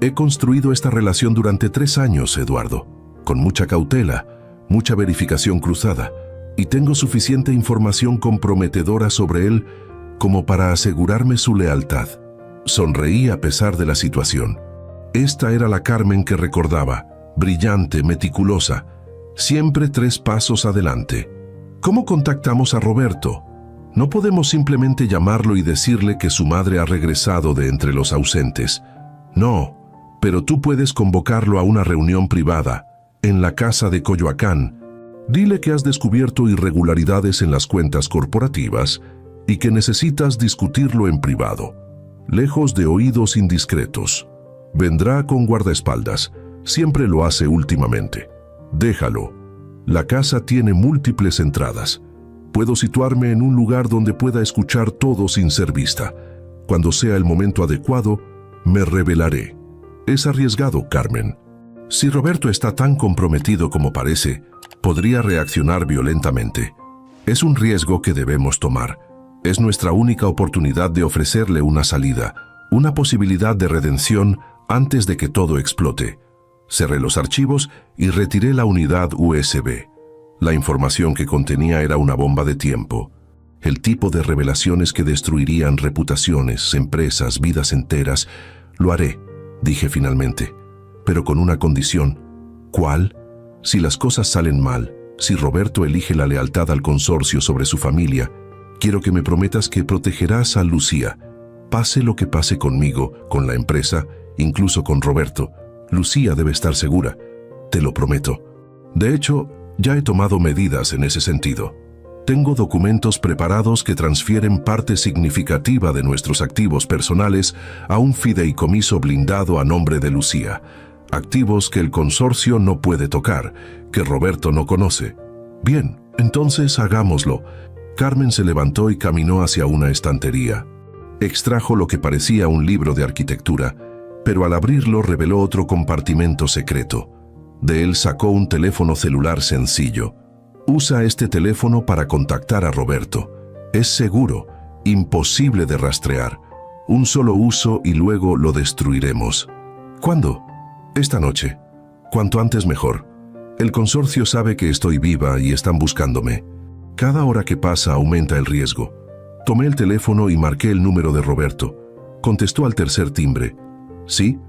He construido esta relación durante 3 años, Eduardo, con mucha cautela, mucha verificación cruzada, y tengo suficiente información comprometedora sobre él como para asegurarme su lealtad. Sonreí a pesar de la situación. Esta era la Carmen que recordaba, brillante, meticulosa, siempre 3 pasos adelante. ¿Cómo contactamos a Roberto? No podemos simplemente llamarlo y decirle que su madre ha regresado de entre los ausentes. No, pero tú puedes convocarlo a una reunión privada, en la casa de Coyoacán. Dile que has descubierto irregularidades en las cuentas corporativas y que necesitas discutirlo en privado, lejos de oídos indiscretos. Vendrá con guardaespaldas, siempre lo hace últimamente. Déjalo. La casa tiene múltiples entradas. Puedo situarme en un lugar donde pueda escuchar todo sin ser vista. Cuando sea el momento adecuado, me revelaré. Es arriesgado, Carmen. Si Roberto está tan comprometido como parece, podría reaccionar violentamente. Es un riesgo que debemos tomar. Es nuestra única oportunidad de ofrecerle una salida, una posibilidad de redención antes de que todo explote. Cerré los archivos y retiré la unidad USB. La información que contenía era una bomba de tiempo. El tipo de revelaciones que destruirían reputaciones, empresas, vidas enteras. Lo haré, dije finalmente, pero con una condición. ¿Cuál? Si las cosas salen mal, si Roberto elige la lealtad al consorcio sobre su familia, quiero que me prometas que protegerás a Lucía. Pase lo que pase conmigo, con la empresa, incluso con Roberto. Lucía debe estar segura. Te lo prometo. De hecho, ya he tomado medidas en ese sentido. Tengo documentos preparados que transfieren parte significativa de nuestros activos personales a un fideicomiso blindado a nombre de Lucía. Activos que el consorcio no puede tocar, que Roberto no conoce. Bien, entonces hagámoslo. Carmen se levantó y caminó hacia una estantería. Extrajo lo que parecía un libro de arquitectura, pero al abrirlo reveló otro compartimento secreto. De él sacó un teléfono celular sencillo. Usa este teléfono para contactar a Roberto. Es seguro, imposible de rastrear. Un solo uso y luego lo destruiremos. ¿Cuándo? Esta noche. Cuanto antes mejor. El consorcio sabe que estoy viva y están buscándome. Cada hora que pasa aumenta el riesgo. Tomé el teléfono y marqué el número de Roberto. Contestó al tercer timbre. ¿Sí?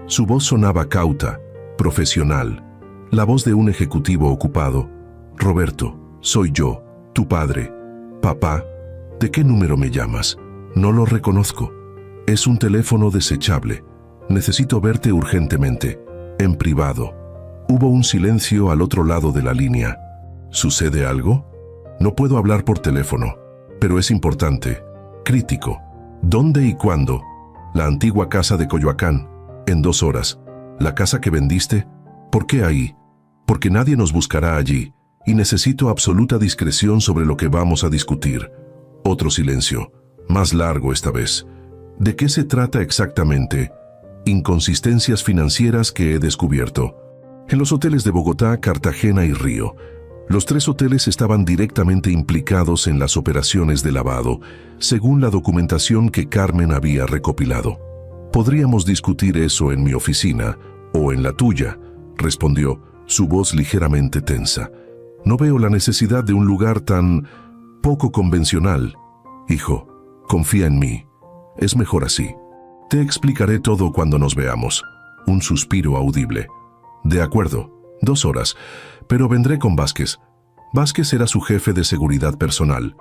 Su voz sonaba cauta, profesional. La voz de un ejecutivo ocupado. Roberto, soy yo, tu padre. Papá, ¿de qué número me llamas? No lo reconozco. Es un teléfono desechable. Necesito verte urgentemente, en privado. Hubo un silencio al otro lado de la línea. ¿Sucede algo? No puedo hablar por teléfono, pero es importante, crítico. ¿Dónde y cuándo? La antigua casa de Coyoacán, en 2 horas. ¿La casa que vendiste? ¿Por qué ahí? Porque nadie nos buscará allí, y necesito absoluta discreción sobre lo que vamos a discutir. Otro silencio, más largo esta vez. ¿De qué se trata exactamente? Inconsistencias financieras que he descubierto. En los hoteles de Bogotá, Cartagena y Río. Los 3 hoteles estaban directamente implicados en las operaciones de lavado, según la documentación que Carmen había recopilado. Podríamos discutir eso en mi oficina o en la tuya, respondió, su voz ligeramente tensa. No veo la necesidad de un lugar tan poco convencional. Hijo, confía en mí. Es mejor así. Te explicaré todo cuando nos veamos. Un suspiro audible. De acuerdo, 2 horas, pero vendré con Vázquez. Vázquez era su jefe de seguridad personal,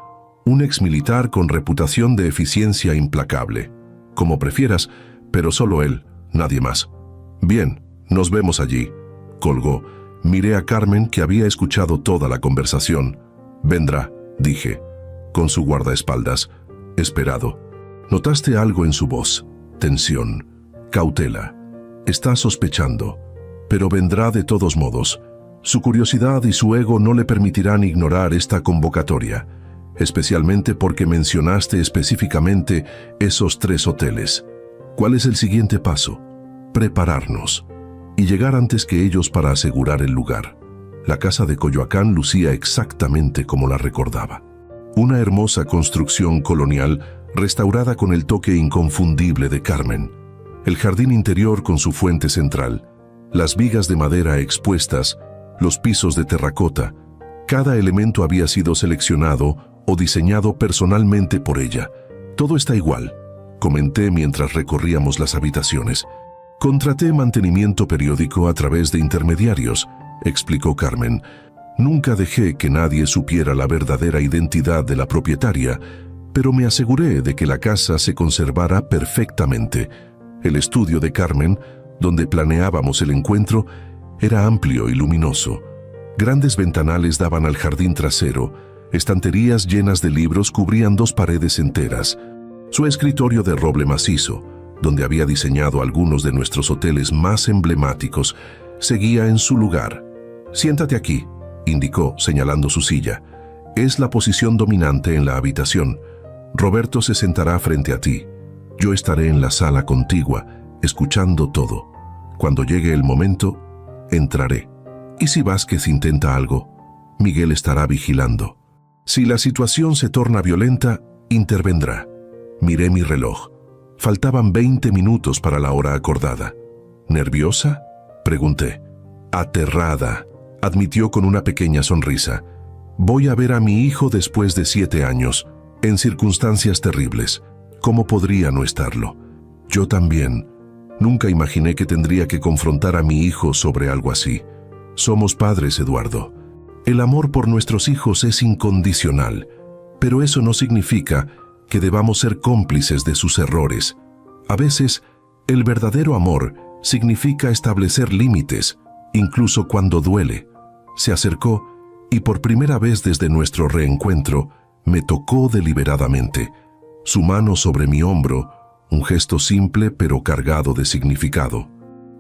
un exmilitar con reputación de eficiencia implacable. Como prefieras, pero solo él, nadie más. Bien, nos vemos allí. Colgó. Miré a Carmen, que había escuchado toda la conversación. Vendrá, dije, con su guardaespaldas, esperado. Notaste algo en su voz, tensión, cautela. Está sospechando, pero vendrá de todos modos. Su curiosidad y su ego no le permitirán ignorar esta convocatoria, especialmente porque mencionaste específicamente esos 3 hoteles. ¿Cuál es el siguiente paso? Prepararnos y llegar antes que ellos para asegurar el lugar. La casa de Coyoacán lucía exactamente como la recordaba. Una hermosa construcción colonial restaurada con el toque inconfundible de Carmen. El jardín interior con su fuente central, las vigas de madera expuestas, los pisos de terracota. Cada elemento había sido seleccionado o diseñado personalmente por ella. Todo está igual, comenté mientras recorríamos las habitaciones. Contraté mantenimiento periódico a través de intermediarios, explicó Carmen. Nunca dejé que nadie supiera la verdadera identidad de la propietaria, pero me aseguré de que la casa se conservara perfectamente. El estudio de Carmen, donde planeábamos el encuentro, era amplio y luminoso. Grandes ventanales daban al jardín trasero, estanterías llenas de libros cubrían 2 paredes enteras. Su escritorio de roble macizo, donde había diseñado algunos de nuestros hoteles más emblemáticos, seguía en su lugar. «Siéntate aquí», indicó, señalando su silla. «Es la posición dominante en la habitación. Roberto se sentará frente a ti. Yo estaré en la sala contigua, escuchando todo. Cuando llegue el momento, entraré. Y si Vázquez intenta algo, Miguel estará vigilando. Si la situación se torna violenta, intervendrá». Miré mi reloj. Faltaban 20 minutos para la hora acordada. ¿Nerviosa?, pregunté. «Aterrada», admitió con una pequeña sonrisa. «Voy a ver a mi hijo después de 7 años, en circunstancias terribles. ¿Cómo podría no estarlo? Yo también. Nunca imaginé que tendría que confrontar a mi hijo sobre algo así. Somos padres, Eduardo. El amor por nuestros hijos es incondicional, pero eso no significa que debamos ser cómplices de sus errores. A veces, el verdadero amor significa establecer límites, incluso cuando duele». Se acercó y por primera vez desde nuestro reencuentro me tocó deliberadamente. Su mano sobre mi hombro, un gesto simple pero cargado de significado.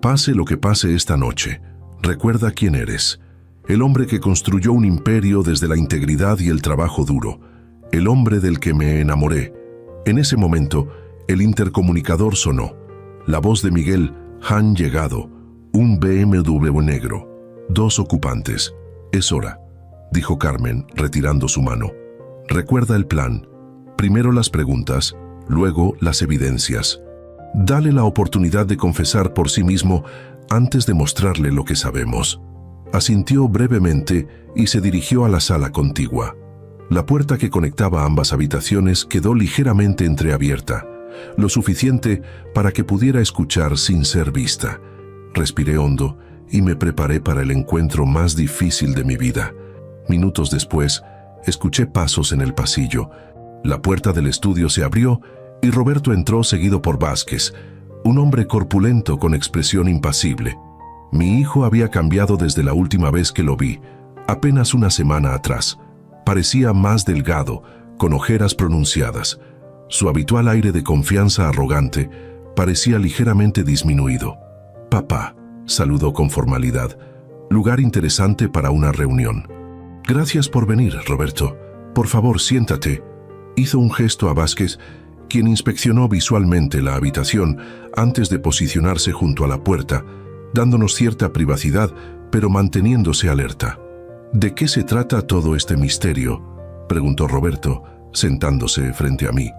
«Pase lo que pase esta noche, recuerda quién eres. El hombre que construyó un imperio desde la integridad y el trabajo duro. El hombre del que me enamoré». En ese momento, el intercomunicador sonó. La voz de Miguel: «Han llegado. Un BMW negro. 2 ocupantes. Es hora», dijo Carmen, retirando su mano. «Recuerda el plan. Primero las preguntas, luego las evidencias. Dale la oportunidad de confesar por sí mismo antes de mostrarle lo que sabemos». Asintió brevemente y se dirigió a la sala contigua. La puerta que conectaba ambas habitaciones quedó ligeramente entreabierta, lo suficiente para que pudiera escuchar sin ser vista. Respiré hondo y me preparé para el encuentro más difícil de mi vida. Minutos después, escuché pasos en el pasillo. La puerta del estudio se abrió y Roberto entró seguido por Vázquez, un hombre corpulento con expresión impasible. Mi hijo había cambiado desde la última vez que lo vi, apenas una semana atrás. Parecía más delgado, con ojeras pronunciadas. Su habitual aire de confianza arrogante parecía ligeramente disminuido. «Papá», saludó con formalidad. «Lugar interesante para una reunión». «Gracias por venir, Roberto. Por favor, siéntate». Hizo un gesto a Vázquez, quien inspeccionó visualmente la habitación antes de posicionarse junto a la puerta, dándonos cierta privacidad, pero manteniéndose alerta. «¿De qué se trata todo este misterio?», preguntó Roberto, sentándose frente a mí.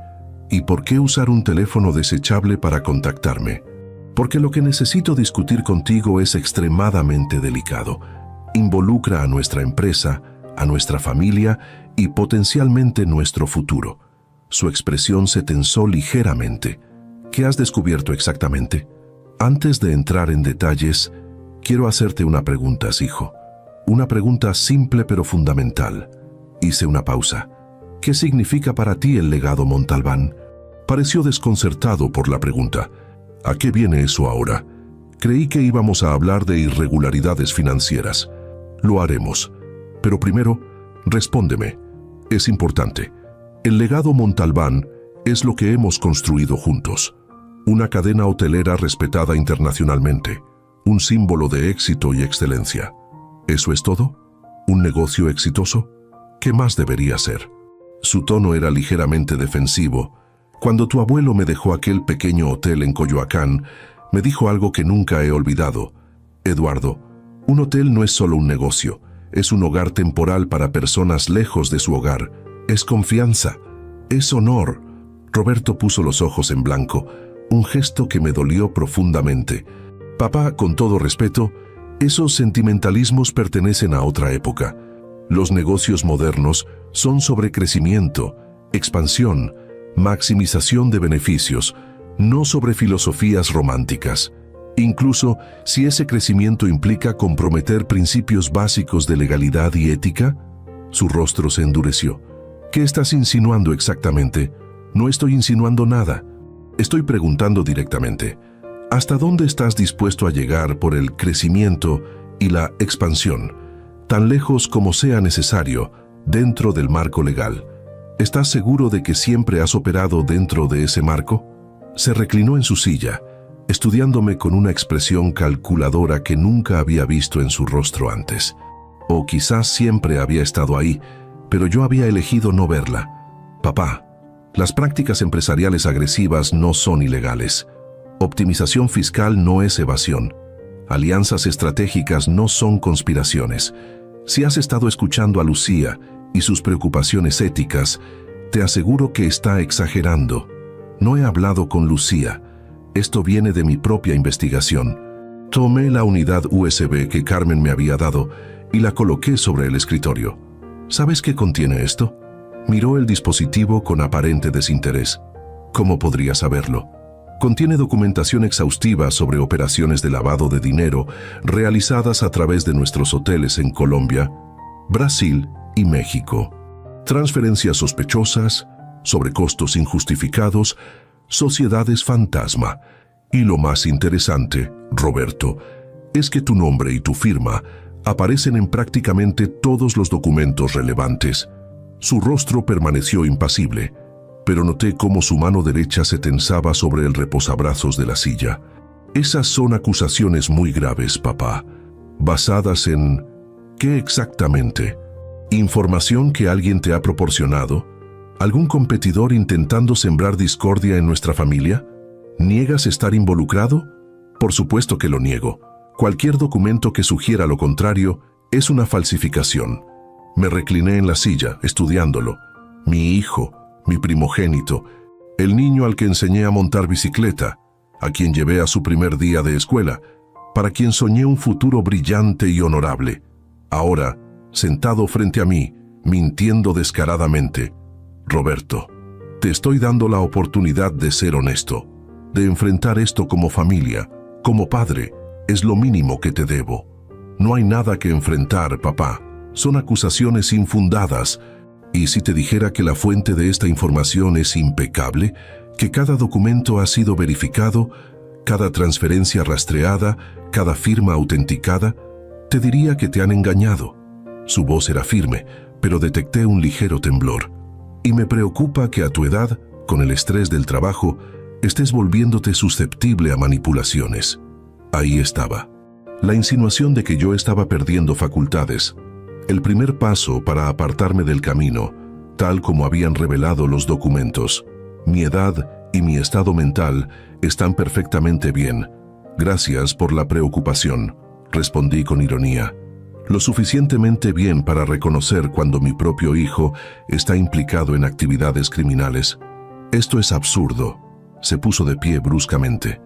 «¿Y por qué usar un teléfono desechable para contactarme?». «Porque lo que necesito discutir contigo es extremadamente delicado. Involucra a nuestra empresa, a nuestra familia y potencialmente nuestro futuro». Su expresión se tensó ligeramente. «¿Qué has descubierto exactamente?». «Antes de entrar en detalles, quiero hacerte una pregunta, hijo. Una pregunta simple pero fundamental». Hice una pausa. «¿Qué significa para ti el legado Montalbán?». Pareció desconcertado por la pregunta. «¿A qué viene eso ahora? Creí que íbamos a hablar de irregularidades financieras». «Lo haremos. Pero primero, respóndeme. Es importante. El legado Montalbán es lo que hemos construido juntos. Una cadena hotelera respetada internacionalmente. Un símbolo de éxito y excelencia. ¿Eso es todo? ¿Un negocio exitoso? ¿Qué más debería ser?». Su tono era ligeramente defensivo. «Cuando tu abuelo me dejó aquel pequeño hotel en Coyoacán, me dijo algo que nunca he olvidado. Eduardo, un hotel no es solo un negocio, es un hogar temporal para personas lejos de su hogar. Es confianza. Es honor. Roberto puso los ojos en blanco, un gesto que me dolió profundamente. Papá, con todo respeto, esos sentimentalismos pertenecen a otra época. Los negocios modernos son sobre crecimiento, expansión, maximización de beneficios, no sobre filosofías románticas. Incluso si ese crecimiento implica comprometer principios básicos de legalidad y ética. Su rostro se endureció. ¿Qué estás insinuando exactamente? No estoy insinuando nada. Estoy preguntando directamente. ¿Hasta dónde estás dispuesto a llegar por el crecimiento y la expansión? Tan lejos como sea necesario, dentro del marco legal. ¿Estás seguro de que siempre has operado dentro de ese marco? Se reclinó en su silla, estudiándome con una expresión calculadora que nunca había visto en su rostro antes. O quizás siempre había estado ahí, pero yo había elegido no verla. Papá, las prácticas empresariales agresivas no son ilegales. Optimización fiscal no es evasión. Alianzas estratégicas no son conspiraciones. Si has estado escuchando a Lucía y sus preocupaciones éticas, te aseguro que está exagerando. No he hablado con Lucía. Esto viene de mi propia investigación. Tomé la unidad USB que Carmen me había dado y la coloqué sobre el escritorio. ¿Sabes qué contiene esto? Miró el dispositivo con aparente desinterés. ¿Cómo podría saberlo? Contiene documentación exhaustiva sobre operaciones de lavado de dinero realizadas a través de nuestros hoteles en Colombia, Brasil y México. Transferencias sospechosas, sobrecostos injustificados, sociedades fantasma. Y lo más interesante, Roberto, es que tu nombre y tu firma aparecen en prácticamente todos los documentos relevantes. Su rostro permaneció impasible, pero noté cómo su mano derecha se tensaba sobre el reposabrazos de la silla. Esas son acusaciones muy graves, papá. ¿Basadas en qué exactamente? ¿Información que alguien te ha proporcionado? ¿Algún competidor intentando sembrar discordia en nuestra familia? ¿Niegas estar involucrado? Por supuesto que lo niego. Cualquier documento que sugiera lo contrario es una falsificación. Me recliné en la silla, estudiándolo. Mi hijo, mi primogénito, el niño al que enseñé a montar bicicleta, a quien llevé a su primer día de escuela, para quien soñé un futuro brillante y honorable. Ahora, sentado frente a mí, mintiendo descaradamente. Roberto, te estoy dando la oportunidad de ser honesto, de enfrentar esto como familia, como padre. Es lo mínimo que te debo. No hay nada que enfrentar, papá. Son acusaciones infundadas. Y si te dijera que la fuente de esta información es impecable, que cada documento ha sido verificado, cada transferencia rastreada, cada firma autenticada, te diría que te han engañado. Su voz era firme, pero detecté un ligero temblor. Y me preocupa que a tu edad, con el estrés del trabajo, estés volviéndote susceptible a manipulaciones. Ahí estaba. La insinuación de que yo estaba perdiendo facultades. El primer paso para apartarme del camino, tal como habían revelado los documentos. Mi edad y mi estado mental están perfectamente bien. Gracias por la preocupación, respondí con ironía. Lo suficientemente bien para reconocer cuando mi propio hijo está implicado en actividades criminales. Esto es absurdo. Se puso de pie bruscamente.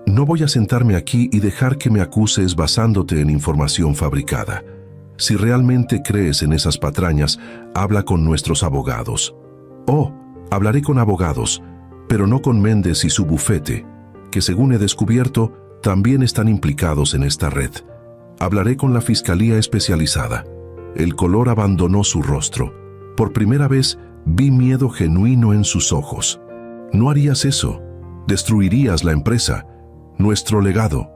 No voy a sentarme aquí y dejar que me acuses basándote en información fabricada. Si realmente crees en esas patrañas, habla con nuestros abogados. Oh, hablaré con abogados, pero no con Méndez y su bufete, que según he descubierto, también están implicados en esta red. Hablaré con la Fiscalía Especializada. El color abandonó su rostro. Por primera vez, vi miedo genuino en sus ojos. No harías eso. Destruirías la empresa. Nuestro legado.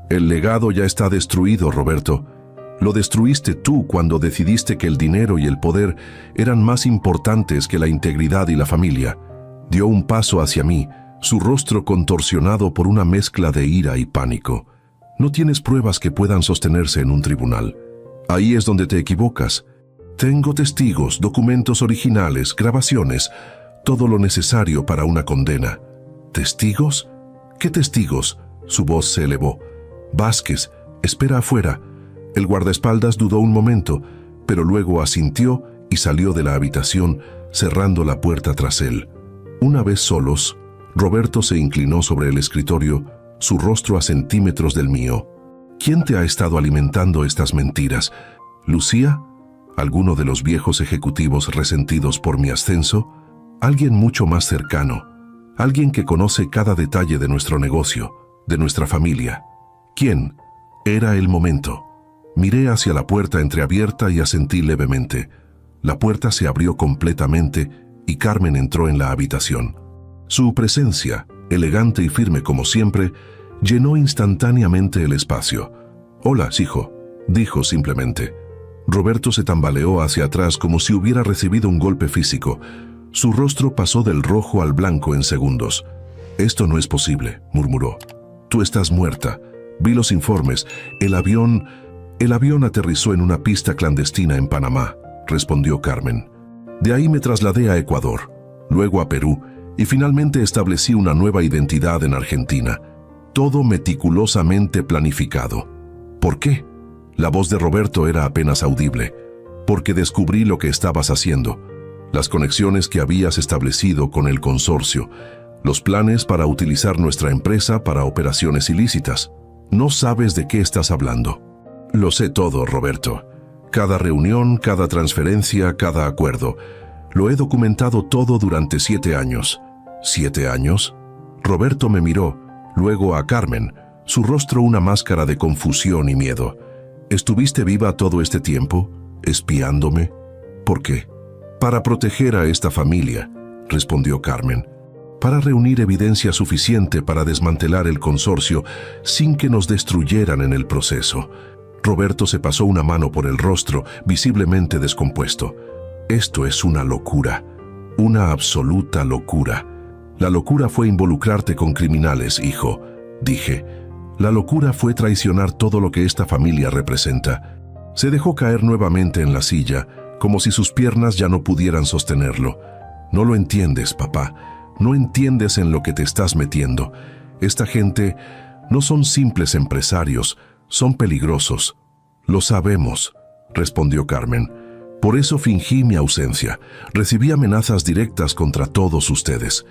El legado ya está destruido, Roberto. Lo destruiste tú cuando decidiste que el dinero y el poder eran más importantes que la integridad y la familia. Dio un paso hacia mí, su rostro contorsionado por una mezcla de ira y pánico. No tienes pruebas que puedan sostenerse en un tribunal. Ahí es donde te equivocas. Tengo testigos, documentos originales, grabaciones, todo lo necesario para una condena. ¿Testigos? ¿Qué testigos? Su voz se elevó. Vázquez, espera afuera. El guardaespaldas dudó un momento, pero luego asintió y salió de la habitación, cerrando la puerta tras él. Una vez solos, Roberto se inclinó sobre el escritorio, su rostro a centímetros del mío. ¿Quién te ha estado alimentando estas mentiras? ¿Lucía? ¿Alguno de los viejos ejecutivos resentidos por mi ascenso? ¿Alguien mucho más cercano? ¿Alguien que conoce cada detalle de nuestro negocio, de nuestra familia? ¿Quién? Era el momento. Miré hacia la puerta entreabierta y asentí levemente. La puerta se abrió completamente y Carmen entró en la habitación. Su presencia, elegante y firme como siempre, llenó instantáneamente el espacio. «Hola, hijo», dijo simplemente. Roberto se tambaleó hacia atrás como si hubiera recibido un golpe físico. Su rostro pasó del rojo al blanco en segundos. «Esto no es posible», murmuró. «Tú estás muerta. Vi los informes. El avión aterrizó en una pista clandestina en Panamá», respondió Carmen. «De ahí me trasladé a Ecuador, luego a Perú, y finalmente establecí una nueva identidad en Argentina. Todo meticulosamente planificado. ¿Por qué?». La voz de Roberto era apenas audible. «Porque descubrí lo que estabas haciendo, las conexiones que habías establecido con el consorcio, los planes para utilizar nuestra empresa para operaciones ilícitas. No sabes de qué estás hablando». «Lo sé todo, Roberto. Cada reunión, cada transferencia, cada acuerdo. Lo he documentado todo durante 7 años». «¿7 años?» Roberto me miró, luego a Carmen, su rostro una máscara de confusión y miedo. «¿Estuviste viva todo este tiempo, espiándome? ¿Por qué?» «Para proteger a esta familia», respondió Carmen. «Para reunir evidencia suficiente para desmantelar el consorcio sin que nos destruyeran en el proceso». Roberto se pasó una mano por el rostro, visiblemente descompuesto. «Esto es una locura, una absoluta locura. La locura fue involucrarte con criminales, hijo», dije. «La locura fue traicionar todo lo que esta familia representa». Se dejó caer nuevamente en la silla, como si sus piernas ya no pudieran sostenerlo. «No lo entiendes, papá. No entiendes en lo que te estás metiendo. Esta gente no son simples empresarios, son peligrosos». «Lo sabemos», respondió Carmen. «Por eso fingí mi ausencia. Recibí amenazas directas contra todos ustedes.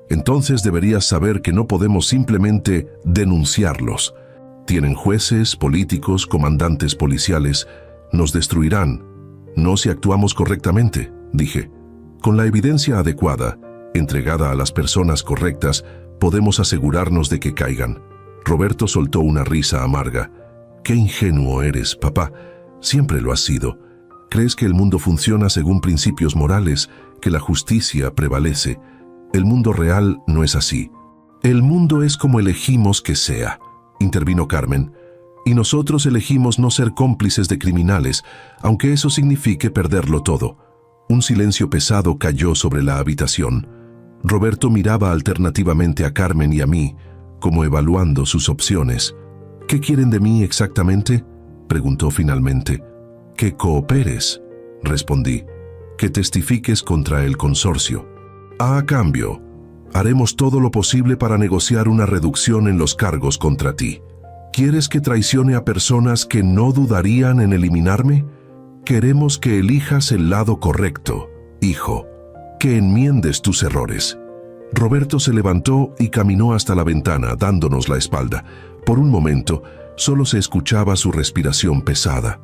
Entonces deberías saber que no podemos simplemente denunciarlos. Tienen jueces, políticos, comandantes policiales. Nos destruirán. No si actuamos correctamente», dije. «Con la evidencia adecuada, entregada a las personas correctas, podemos asegurarnos de que caigan». Roberto soltó una risa amarga. «Qué ingenuo eres, papá. Siempre lo has sido. Crees que el mundo funciona según principios morales, que la justicia prevalece. El mundo real no es así. El mundo es como elegimos que sea», intervino Carmen. «Y nosotros elegimos no ser cómplices de criminales, aunque eso signifique perderlo todo». Un silencio pesado cayó sobre la habitación. Roberto miraba alternativamente a Carmen y a mí, como evaluando sus opciones. «¿Qué quieren de mí exactamente?», preguntó finalmente. «Que cooperes», respondí. «Que testifiques contra el consorcio. A cambio, haremos todo lo posible para negociar una reducción en los cargos contra ti. ¿Quieres que traicione a personas que no dudarían en eliminarme? Queremos que elijas el lado correcto, hijo, que enmiendes tus errores». Roberto se levantó y caminó hasta la ventana, dándonos la espalda. Por un momento, solo se escuchaba su respiración pesada.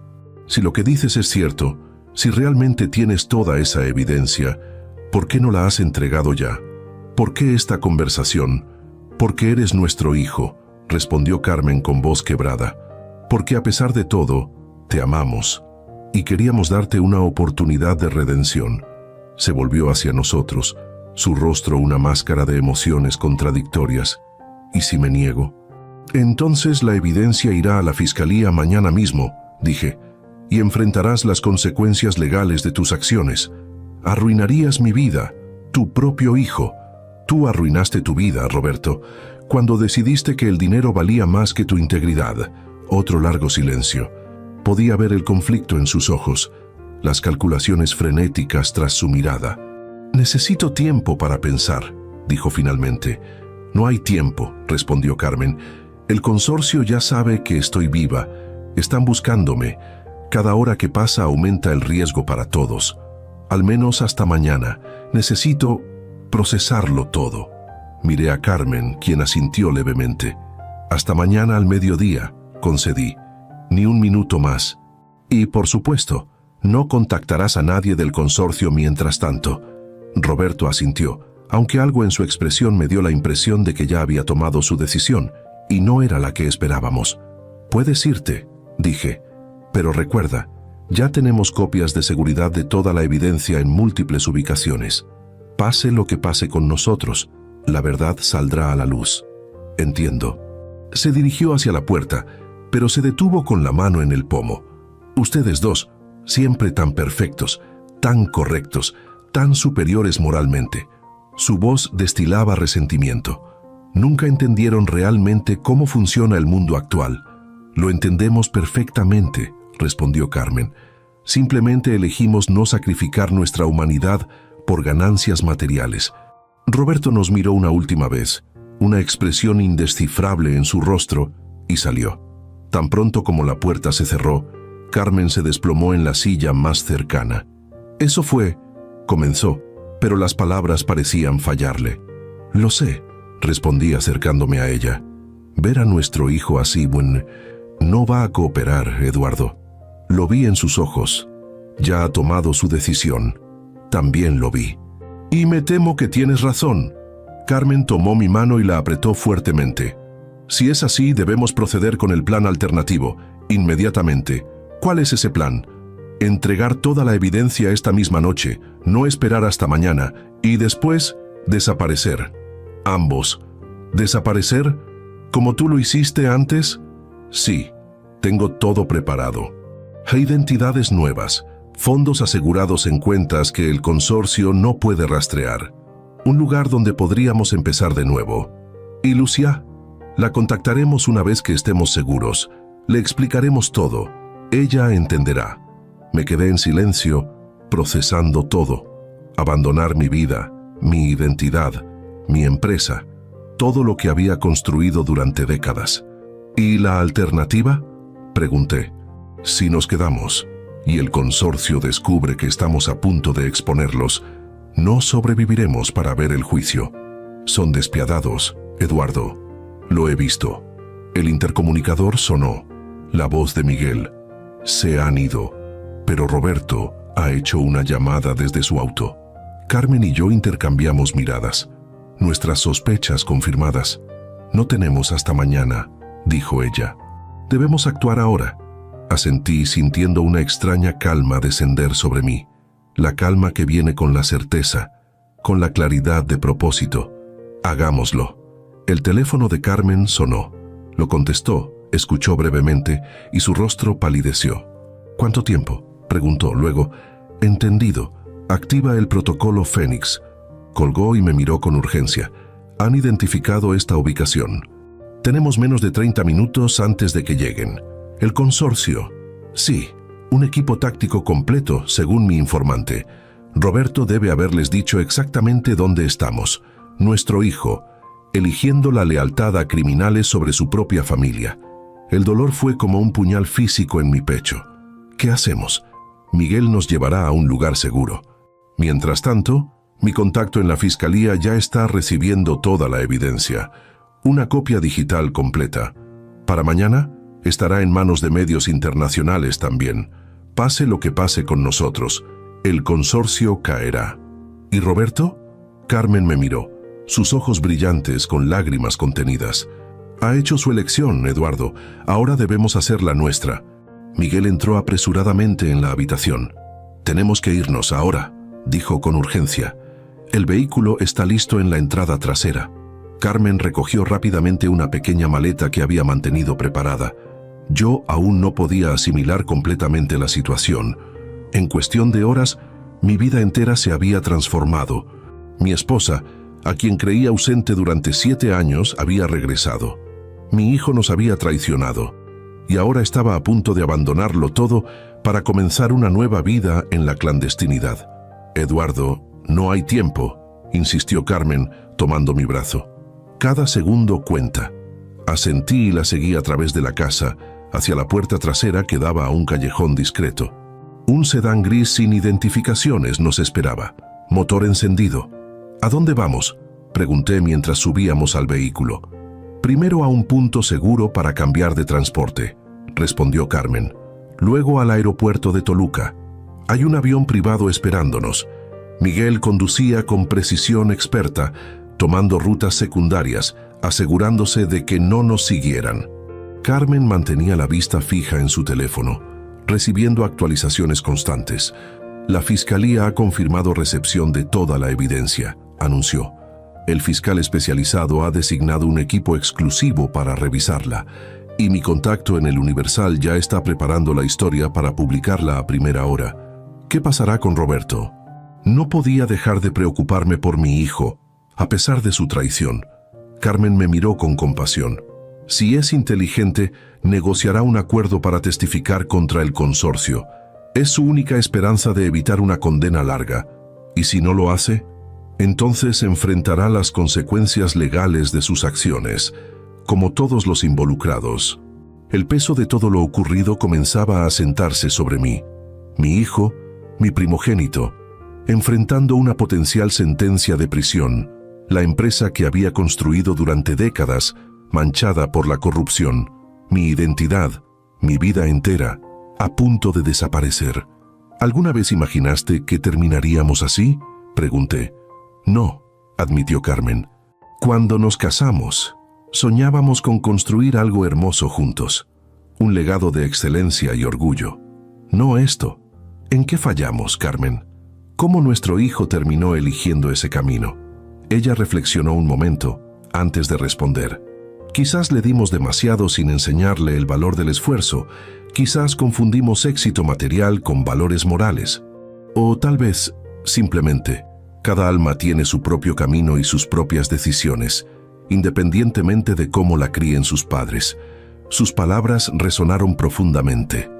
«Si lo que dices es cierto, si realmente tienes toda esa evidencia, ¿por qué no la has entregado ya? ¿Por qué esta conversación? Porque eres nuestro hijo», respondió Carmen con voz quebrada. «Porque a pesar de todo, te amamos y queríamos darte una oportunidad de redención». Se volvió hacia nosotros, su rostro una máscara de emociones contradictorias. «¿Y si me niego?». «Entonces la evidencia irá a la fiscalía mañana mismo», dije, «y enfrentarás las consecuencias legales de tus acciones. Arruinarías mi vida, tu propio hijo. Tú arruinaste tu vida, Roberto, cuando decidiste que el dinero valía más que tu integridad». Otro largo silencio. Podía ver el conflicto en sus ojos, las calculaciones frenéticas tras su mirada. «Necesito tiempo para pensar», dijo finalmente. «No hay tiempo», respondió Carmen. «El consorcio ya sabe que estoy viva. Están buscándome. Cada hora que pasa aumenta el riesgo para todos. Al menos hasta mañana. Necesito procesarlo todo. Miré a Carmen, quien asintió levemente. Hasta mañana al mediodía, concedí. Ni un minuto más. Y, por supuesto, no contactarás a nadie del consorcio mientras tanto. Roberto asintió, aunque algo en su expresión me dio la impresión de que ya había tomado su decisión, y no era la que esperábamos. Puedes irte, dije. Pero recuerda, ya tenemos copias de seguridad de toda la evidencia en múltiples ubicaciones. Pase lo que pase con nosotros, la verdad saldrá a la luz. Entiendo. Se dirigió hacia la puerta, pero se detuvo con la mano en el pomo. Ustedes dos, siempre tan perfectos, tan correctos, tan superiores moralmente. Su voz destilaba resentimiento. Nunca entendieron realmente cómo funciona el mundo actual. Lo entendemos perfectamente, respondió Carmen. Simplemente elegimos no sacrificar nuestra humanidad por ganancias materiales. Roberto nos miró una última vez, una expresión indescifrable en su rostro, y salió. Tan pronto como la puerta se cerró, Carmen se desplomó en la silla más cercana. Eso fue, comenzó, pero las palabras parecían fallarle. Lo sé, respondí acercándome a ella. Ver a nuestro hijo así, no va a cooperar, Eduardo. Lo vi en sus ojos. Ya ha tomado su decisión. También lo vi. Y me temo que tienes razón. Carmen tomó mi mano y la apretó fuertemente. Si es así, debemos proceder con el plan alternativo, inmediatamente. ¿Cuál es ese plan? Entregar toda la evidencia esta misma noche, no esperar hasta mañana, y después, desaparecer. Ambos. ¿Desaparecer? ¿Como tú lo hiciste antes? Sí, tengo todo preparado. Identidades nuevas, fondos asegurados en cuentas que el consorcio no puede rastrear. Un lugar donde podríamos empezar de nuevo. ¿Y Lucia? La contactaremos una vez que estemos seguros. Le explicaremos todo. Ella entenderá. Me quedé en silencio, procesando todo. Abandonar mi vida, mi identidad, mi empresa, todo lo que había construido durante décadas. ¿Y la alternativa? Pregunté. Si nos quedamos y el consorcio descubre que estamos a punto de exponerlos, no sobreviviremos para ver el juicio. Son despiadados, Eduardo. Lo he visto. El intercomunicador sonó. La voz de Miguel. Se han ido. Pero Roberto ha hecho una llamada desde su auto. Carmen y yo intercambiamos miradas. Nuestras sospechas confirmadas. No tenemos hasta mañana, dijo ella. Debemos actuar ahora. Asentí sintiendo una extraña calma descender sobre mí. La calma que viene con la certeza, con la claridad de propósito. Hagámoslo. El teléfono de Carmen sonó. Lo contestó, escuchó brevemente y su rostro palideció. ¿Cuánto tiempo?, preguntó. Luego, entendido, activa el protocolo Fénix. Colgó y me miró con urgencia. Han identificado esta ubicación. Tenemos menos de 30 minutos antes de que lleguen. El consorcio. Sí, un equipo táctico completo, según mi informante. Roberto debe haberles dicho exactamente dónde estamos. Nuestro hijo, eligiendo la lealtad a criminales sobre su propia familia. El dolor fue como un puñal físico en mi pecho. ¿Qué hacemos? Miguel nos llevará a un lugar seguro. Mientras tanto, mi contacto en la fiscalía ya está recibiendo toda la evidencia. Una copia digital completa. Para mañana, estará en manos de medios internacionales también. Pase lo que pase con nosotros, el consorcio caerá. ¿Y Roberto? Carmen me miró, sus ojos brillantes con lágrimas contenidas. Ha hecho su elección, Eduardo. Ahora debemos hacer la nuestra. Miguel entró apresuradamente en la habitación. Tenemos que irnos ahora, dijo con urgencia. El vehículo está listo en la entrada trasera. Carmen recogió rápidamente una pequeña maleta que había mantenido preparada. Yo aún no podía asimilar completamente la situación. En cuestión de horas, mi vida entera se había transformado. Mi esposa, a quien creía ausente durante 7 años, había regresado. Mi hijo nos había traicionado, y ahora estaba a punto de abandonarlo todo para comenzar una nueva vida en la clandestinidad. Eduardo, no hay tiempo, insistió Carmen, tomando mi brazo. Cada segundo cuenta. Asentí y la seguí a través de la casa, hacia la puerta trasera que daba a un callejón discreto. Un sedán gris sin identificaciones nos esperaba, motor encendido. ¿A dónde vamos?, pregunté mientras subíamos al vehículo. Primero a un punto seguro para cambiar de transporte, respondió Carmen. Luego al aeropuerto de Toluca. Hay un avión privado esperándonos. Miguel conducía con precisión experta, tomando rutas secundarias, asegurándose de que no nos siguieran. Carmen mantenía la vista fija en su teléfono, recibiendo actualizaciones constantes. La fiscalía ha confirmado recepción de toda la evidencia, anunció. El fiscal especializado ha designado un equipo exclusivo para revisarla, y mi contacto en el Universal ya está preparando la historia para publicarla a primera hora. ¿Qué pasará con Roberto? No podía dejar de preocuparme por mi hijo, a pesar de su traición. Carmen me miró con compasión. Si es inteligente, negociará un acuerdo para testificar contra el consorcio. Es su única esperanza de evitar una condena larga. ¿Y si no lo hace? Entonces enfrentará las consecuencias legales de sus acciones, como todos los involucrados. El peso de todo lo ocurrido comenzaba a asentarse sobre mí. Mi hijo, mi primogénito, enfrentando una potencial sentencia de prisión, la empresa que había construido durante décadas, manchada por la corrupción, mi identidad, mi vida entera, a punto de desaparecer. ¿Alguna vez imaginaste que terminaríamos así?, pregunté. No, admitió Carmen. Cuando nos casamos, soñábamos con construir algo hermoso juntos, un legado de excelencia y orgullo. No esto. ¿En qué fallamos, Carmen? ¿Cómo nuestro hijo terminó eligiendo ese camino? Ella reflexionó un momento antes de responder. Quizás le dimos demasiado sin enseñarle el valor del esfuerzo. Quizás confundimos éxito material con valores morales. O tal vez, simplemente, cada alma tiene su propio camino y sus propias decisiones, independientemente de cómo la críen sus padres. Sus palabras resonaron profundamente.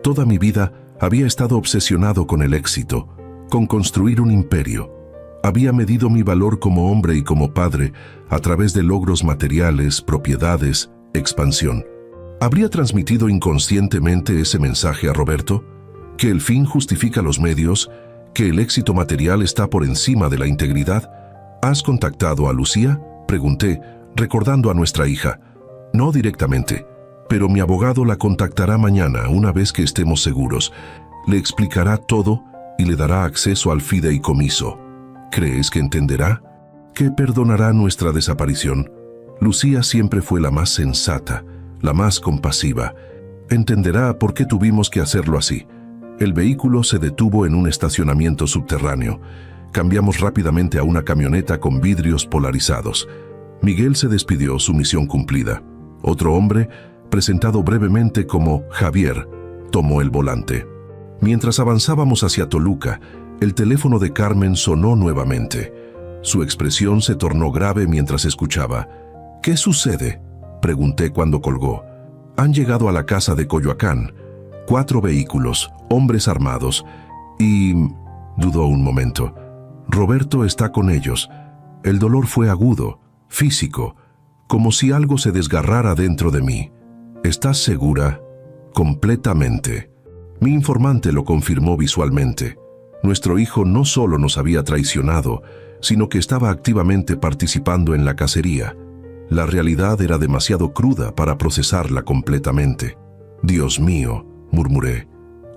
Toda mi vida había estado obsesionado con el éxito, con construir un imperio. Había medido mi valor como hombre y como padre a través de logros materiales, propiedades, expansión. ¿Habría transmitido inconscientemente ese mensaje a Roberto? ¿Que el fin justifica los medios? ¿Que el éxito material está por encima de la integridad? ¿Has contactado a Lucía?, pregunté, recordando a nuestra hija. No directamente, pero mi abogado la contactará mañana una vez que estemos seguros. Le explicará todo y le dará acceso al fideicomiso. ¿Crees que entenderá? ¿Que perdonará nuestra desaparición? Lucía siempre fue la más sensata, la más compasiva. Entenderá por qué tuvimos que hacerlo así. El vehículo se detuvo en un estacionamiento subterráneo. Cambiamos rápidamente a una camioneta con vidrios polarizados. Miguel se despidió, su misión cumplida. Otro hombre, presentado brevemente como Javier, tomó el volante. Mientras avanzábamos hacia Toluca, el teléfono de Carmen sonó nuevamente. Su expresión se tornó grave mientras escuchaba. ¿Qué sucede?, pregunté cuando colgó. Han llegado a la casa de Coyoacán. 4 vehículos, hombres armados, y... dudó un momento. Roberto está con ellos. El dolor fue agudo, físico, como si algo se desgarrara dentro de mí. ¿Estás segura? Completamente. Mi informante lo confirmó visualmente. Nuestro hijo no solo nos había traicionado, sino que estaba activamente participando en la cacería. La realidad era demasiado cruda para procesarla completamente. Dios mío, murmuré.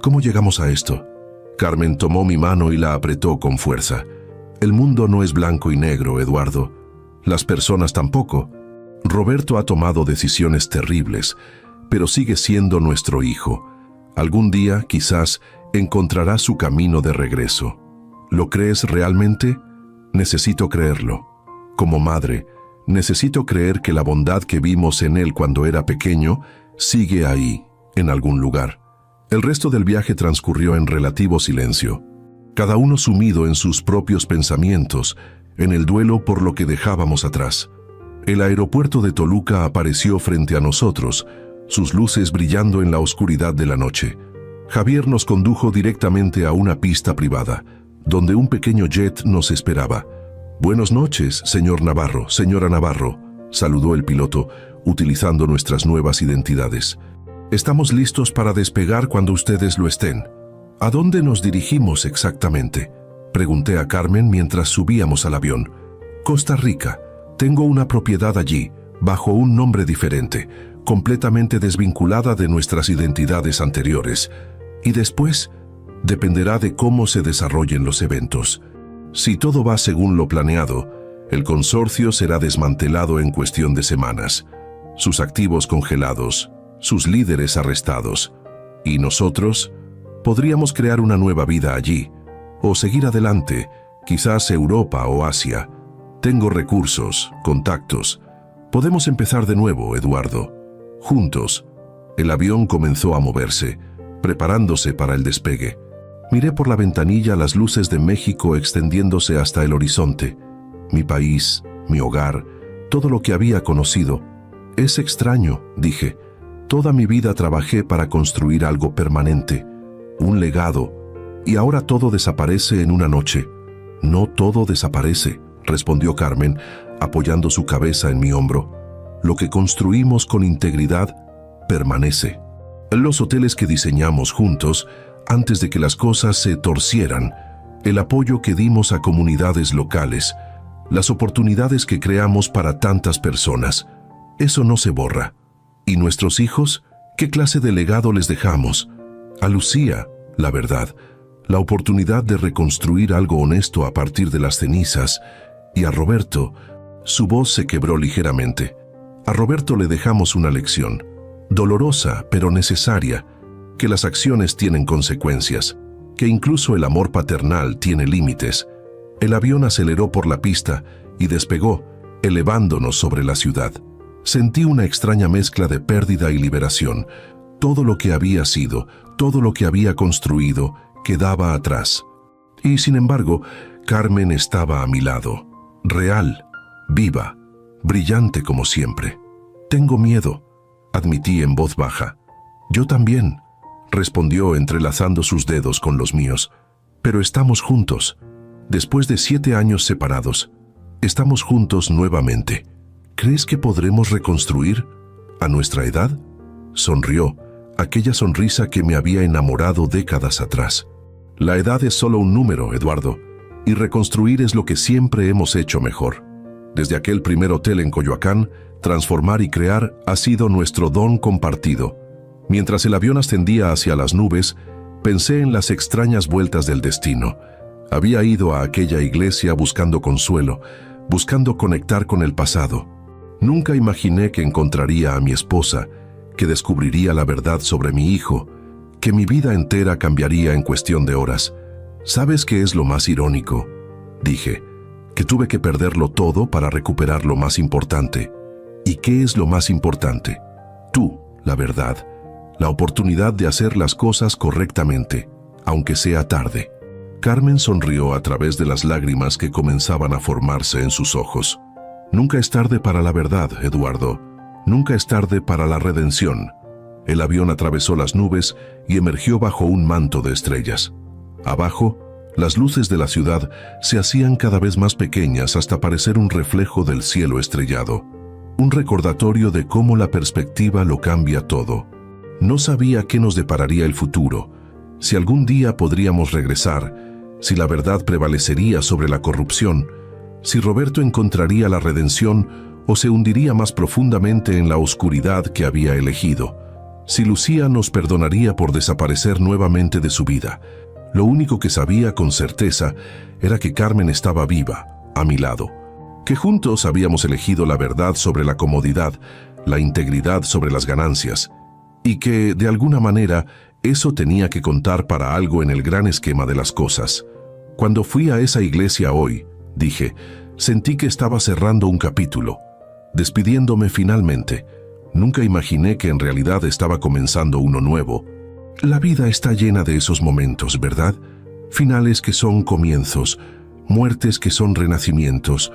¿Cómo llegamos a esto? Carmen tomó mi mano y la apretó con fuerza. El mundo no es blanco y negro, Eduardo. Las personas tampoco. Roberto ha tomado decisiones terribles, pero sigue siendo nuestro hijo. Algún día, quizás, encontrará su camino de regreso. ¿Lo crees realmente? Necesito creerlo. Como madre, necesito creer que la bondad que vimos en él cuando era pequeño sigue ahí, en algún lugar. El resto del viaje transcurrió en relativo silencio, cada uno sumido en sus propios pensamientos, en el duelo por lo que dejábamos atrás. El aeropuerto de Toluca apareció frente a nosotros, sus luces brillando en la oscuridad de la noche. Javier nos condujo directamente a una pista privada, donde un pequeño jet nos esperaba. «Buenas noches, señor Navarro, señora Navarro», saludó el piloto, utilizando nuestras nuevas identidades. Estamos listos para despegar cuando ustedes lo estén. ¿A dónde nos dirigimos exactamente?, pregunté a Carmen mientras subíamos al avión. Costa Rica. Tengo una propiedad allí, bajo un nombre diferente, completamente desvinculada de nuestras identidades anteriores. Y después, dependerá de cómo se desarrollen los eventos. Si todo va según lo planeado, el consorcio será desmantelado en cuestión de semanas, sus activos congelados, sus líderes arrestados. Y nosotros podríamos crear una nueva vida allí, o seguir adelante, quizás Europa o Asia. Tengo recursos, contactos. Podemos empezar de nuevo, Eduardo. Juntos. El avión comenzó a moverse, preparándose para el despegue. Miré por la ventanilla las luces de México extendiéndose hasta el horizonte. Mi país, mi hogar, todo lo que había conocido. Es extraño, dije. Toda mi vida trabajé para construir algo permanente, un legado, y ahora todo desaparece en una noche. No todo desaparece, respondió Carmen, apoyando su cabeza en mi hombro. Lo que construimos con integridad permanece. Los hoteles que diseñamos juntos, antes de que las cosas se torcieran, el apoyo que dimos a comunidades locales, las oportunidades que creamos para tantas personas, eso no se borra. ¿Y nuestros hijos? ¿Qué clase de legado les dejamos? A Lucía, la verdad, la oportunidad de reconstruir algo honesto a partir de las cenizas, y a Roberto, su voz se quebró ligeramente. A Roberto le dejamos una lección, dolorosa pero necesaria, que las acciones tienen consecuencias, que incluso el amor paternal tiene límites. El avión aceleró por la pista y despegó, elevándonos sobre la ciudad. Sentí una extraña mezcla de pérdida y liberación. Todo lo que había sido, todo lo que había construido, quedaba atrás. Y sin embargo, Carmen estaba a mi lado, real, viva, brillante como siempre. Tengo miedo, admití en voz baja. Yo también, respondió entrelazando sus dedos con los míos. Pero estamos juntos. Después de 7 años separados, estamos juntos nuevamente. ¿Crees que podremos reconstruir a nuestra edad? Sonrió, aquella sonrisa que me había enamorado décadas atrás. La edad es solo un número, Eduardo, y reconstruir es lo que siempre hemos hecho mejor. Desde aquel primer hotel en Coyoacán, transformar y crear ha sido nuestro don compartido. Mientras el avión ascendía hacia las nubes, pensé en las extrañas vueltas del destino. Había ido a aquella iglesia buscando consuelo, buscando conectar con el pasado. Nunca imaginé que encontraría a mi esposa, que descubriría la verdad sobre mi hijo, que mi vida entera cambiaría en cuestión de horas. ¿Sabes qué es lo más irónico?, dije, que tuve que perderlo todo para recuperar lo más importante. ¿Y qué es lo más importante? Tú, la verdad, la oportunidad de hacer las cosas correctamente, aunque sea tarde. Carmen sonrió a través de las lágrimas que comenzaban a formarse en sus ojos. Nunca es tarde para la verdad, Eduardo. Nunca es tarde para la redención. El avión atravesó las nubes y emergió bajo un manto de estrellas. Abajo, las luces de la ciudad se hacían cada vez más pequeñas hasta parecer un reflejo del cielo estrellado. Un recordatorio de cómo la perspectiva lo cambia todo. No sabía qué nos depararía el futuro, si algún día podríamos regresar, si la verdad prevalecería sobre la corrupción, si Roberto encontraría la redención o se hundiría más profundamente en la oscuridad que había elegido, si Lucía nos perdonaría por desaparecer nuevamente de su vida. Lo único que sabía con certeza era que Carmen estaba viva, a mi lado, que juntos habíamos elegido la verdad sobre la comodidad, la integridad sobre las ganancias, y que, de alguna manera, eso tenía que contar para algo en el gran esquema de las cosas. Cuando fui a esa iglesia hoy, dije, sentí que estaba cerrando un capítulo, despidiéndome finalmente. Nunca imaginé que en realidad estaba comenzando uno nuevo. La vida está llena de esos momentos, ¿verdad? Finales que son comienzos, muertes que son renacimientos.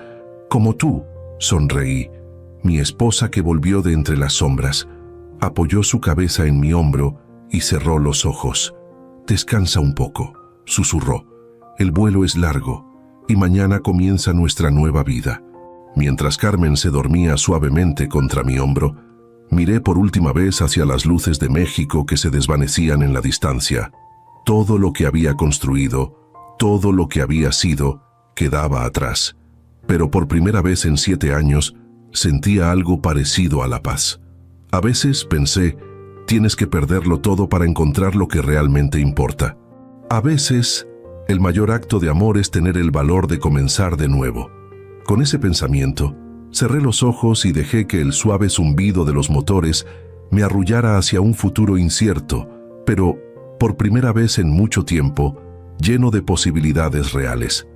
Como tú, sonreí. Mi esposa que volvió de entre las sombras, apoyó su cabeza en mi hombro y cerró los ojos. Descansa un poco, susurró. El vuelo es largo y mañana comienza nuestra nueva vida. Mientras Carmen se dormía suavemente contra mi hombro, Miré por última vez hacia las luces de México que se desvanecían en la distancia. Todo lo que había construido, todo lo que había sido, quedaba atrás. Pero por primera vez en 7 años, sentía algo parecido a la paz. A veces pensé, tienes que perderlo todo para encontrar lo que realmente importa. A veces, el mayor acto de amor es tener el valor de comenzar de nuevo. Con ese pensamiento, cerré los ojos y dejé que el suave zumbido de los motores me arrullara hacia un futuro incierto, pero, por primera vez en mucho tiempo, lleno de posibilidades reales.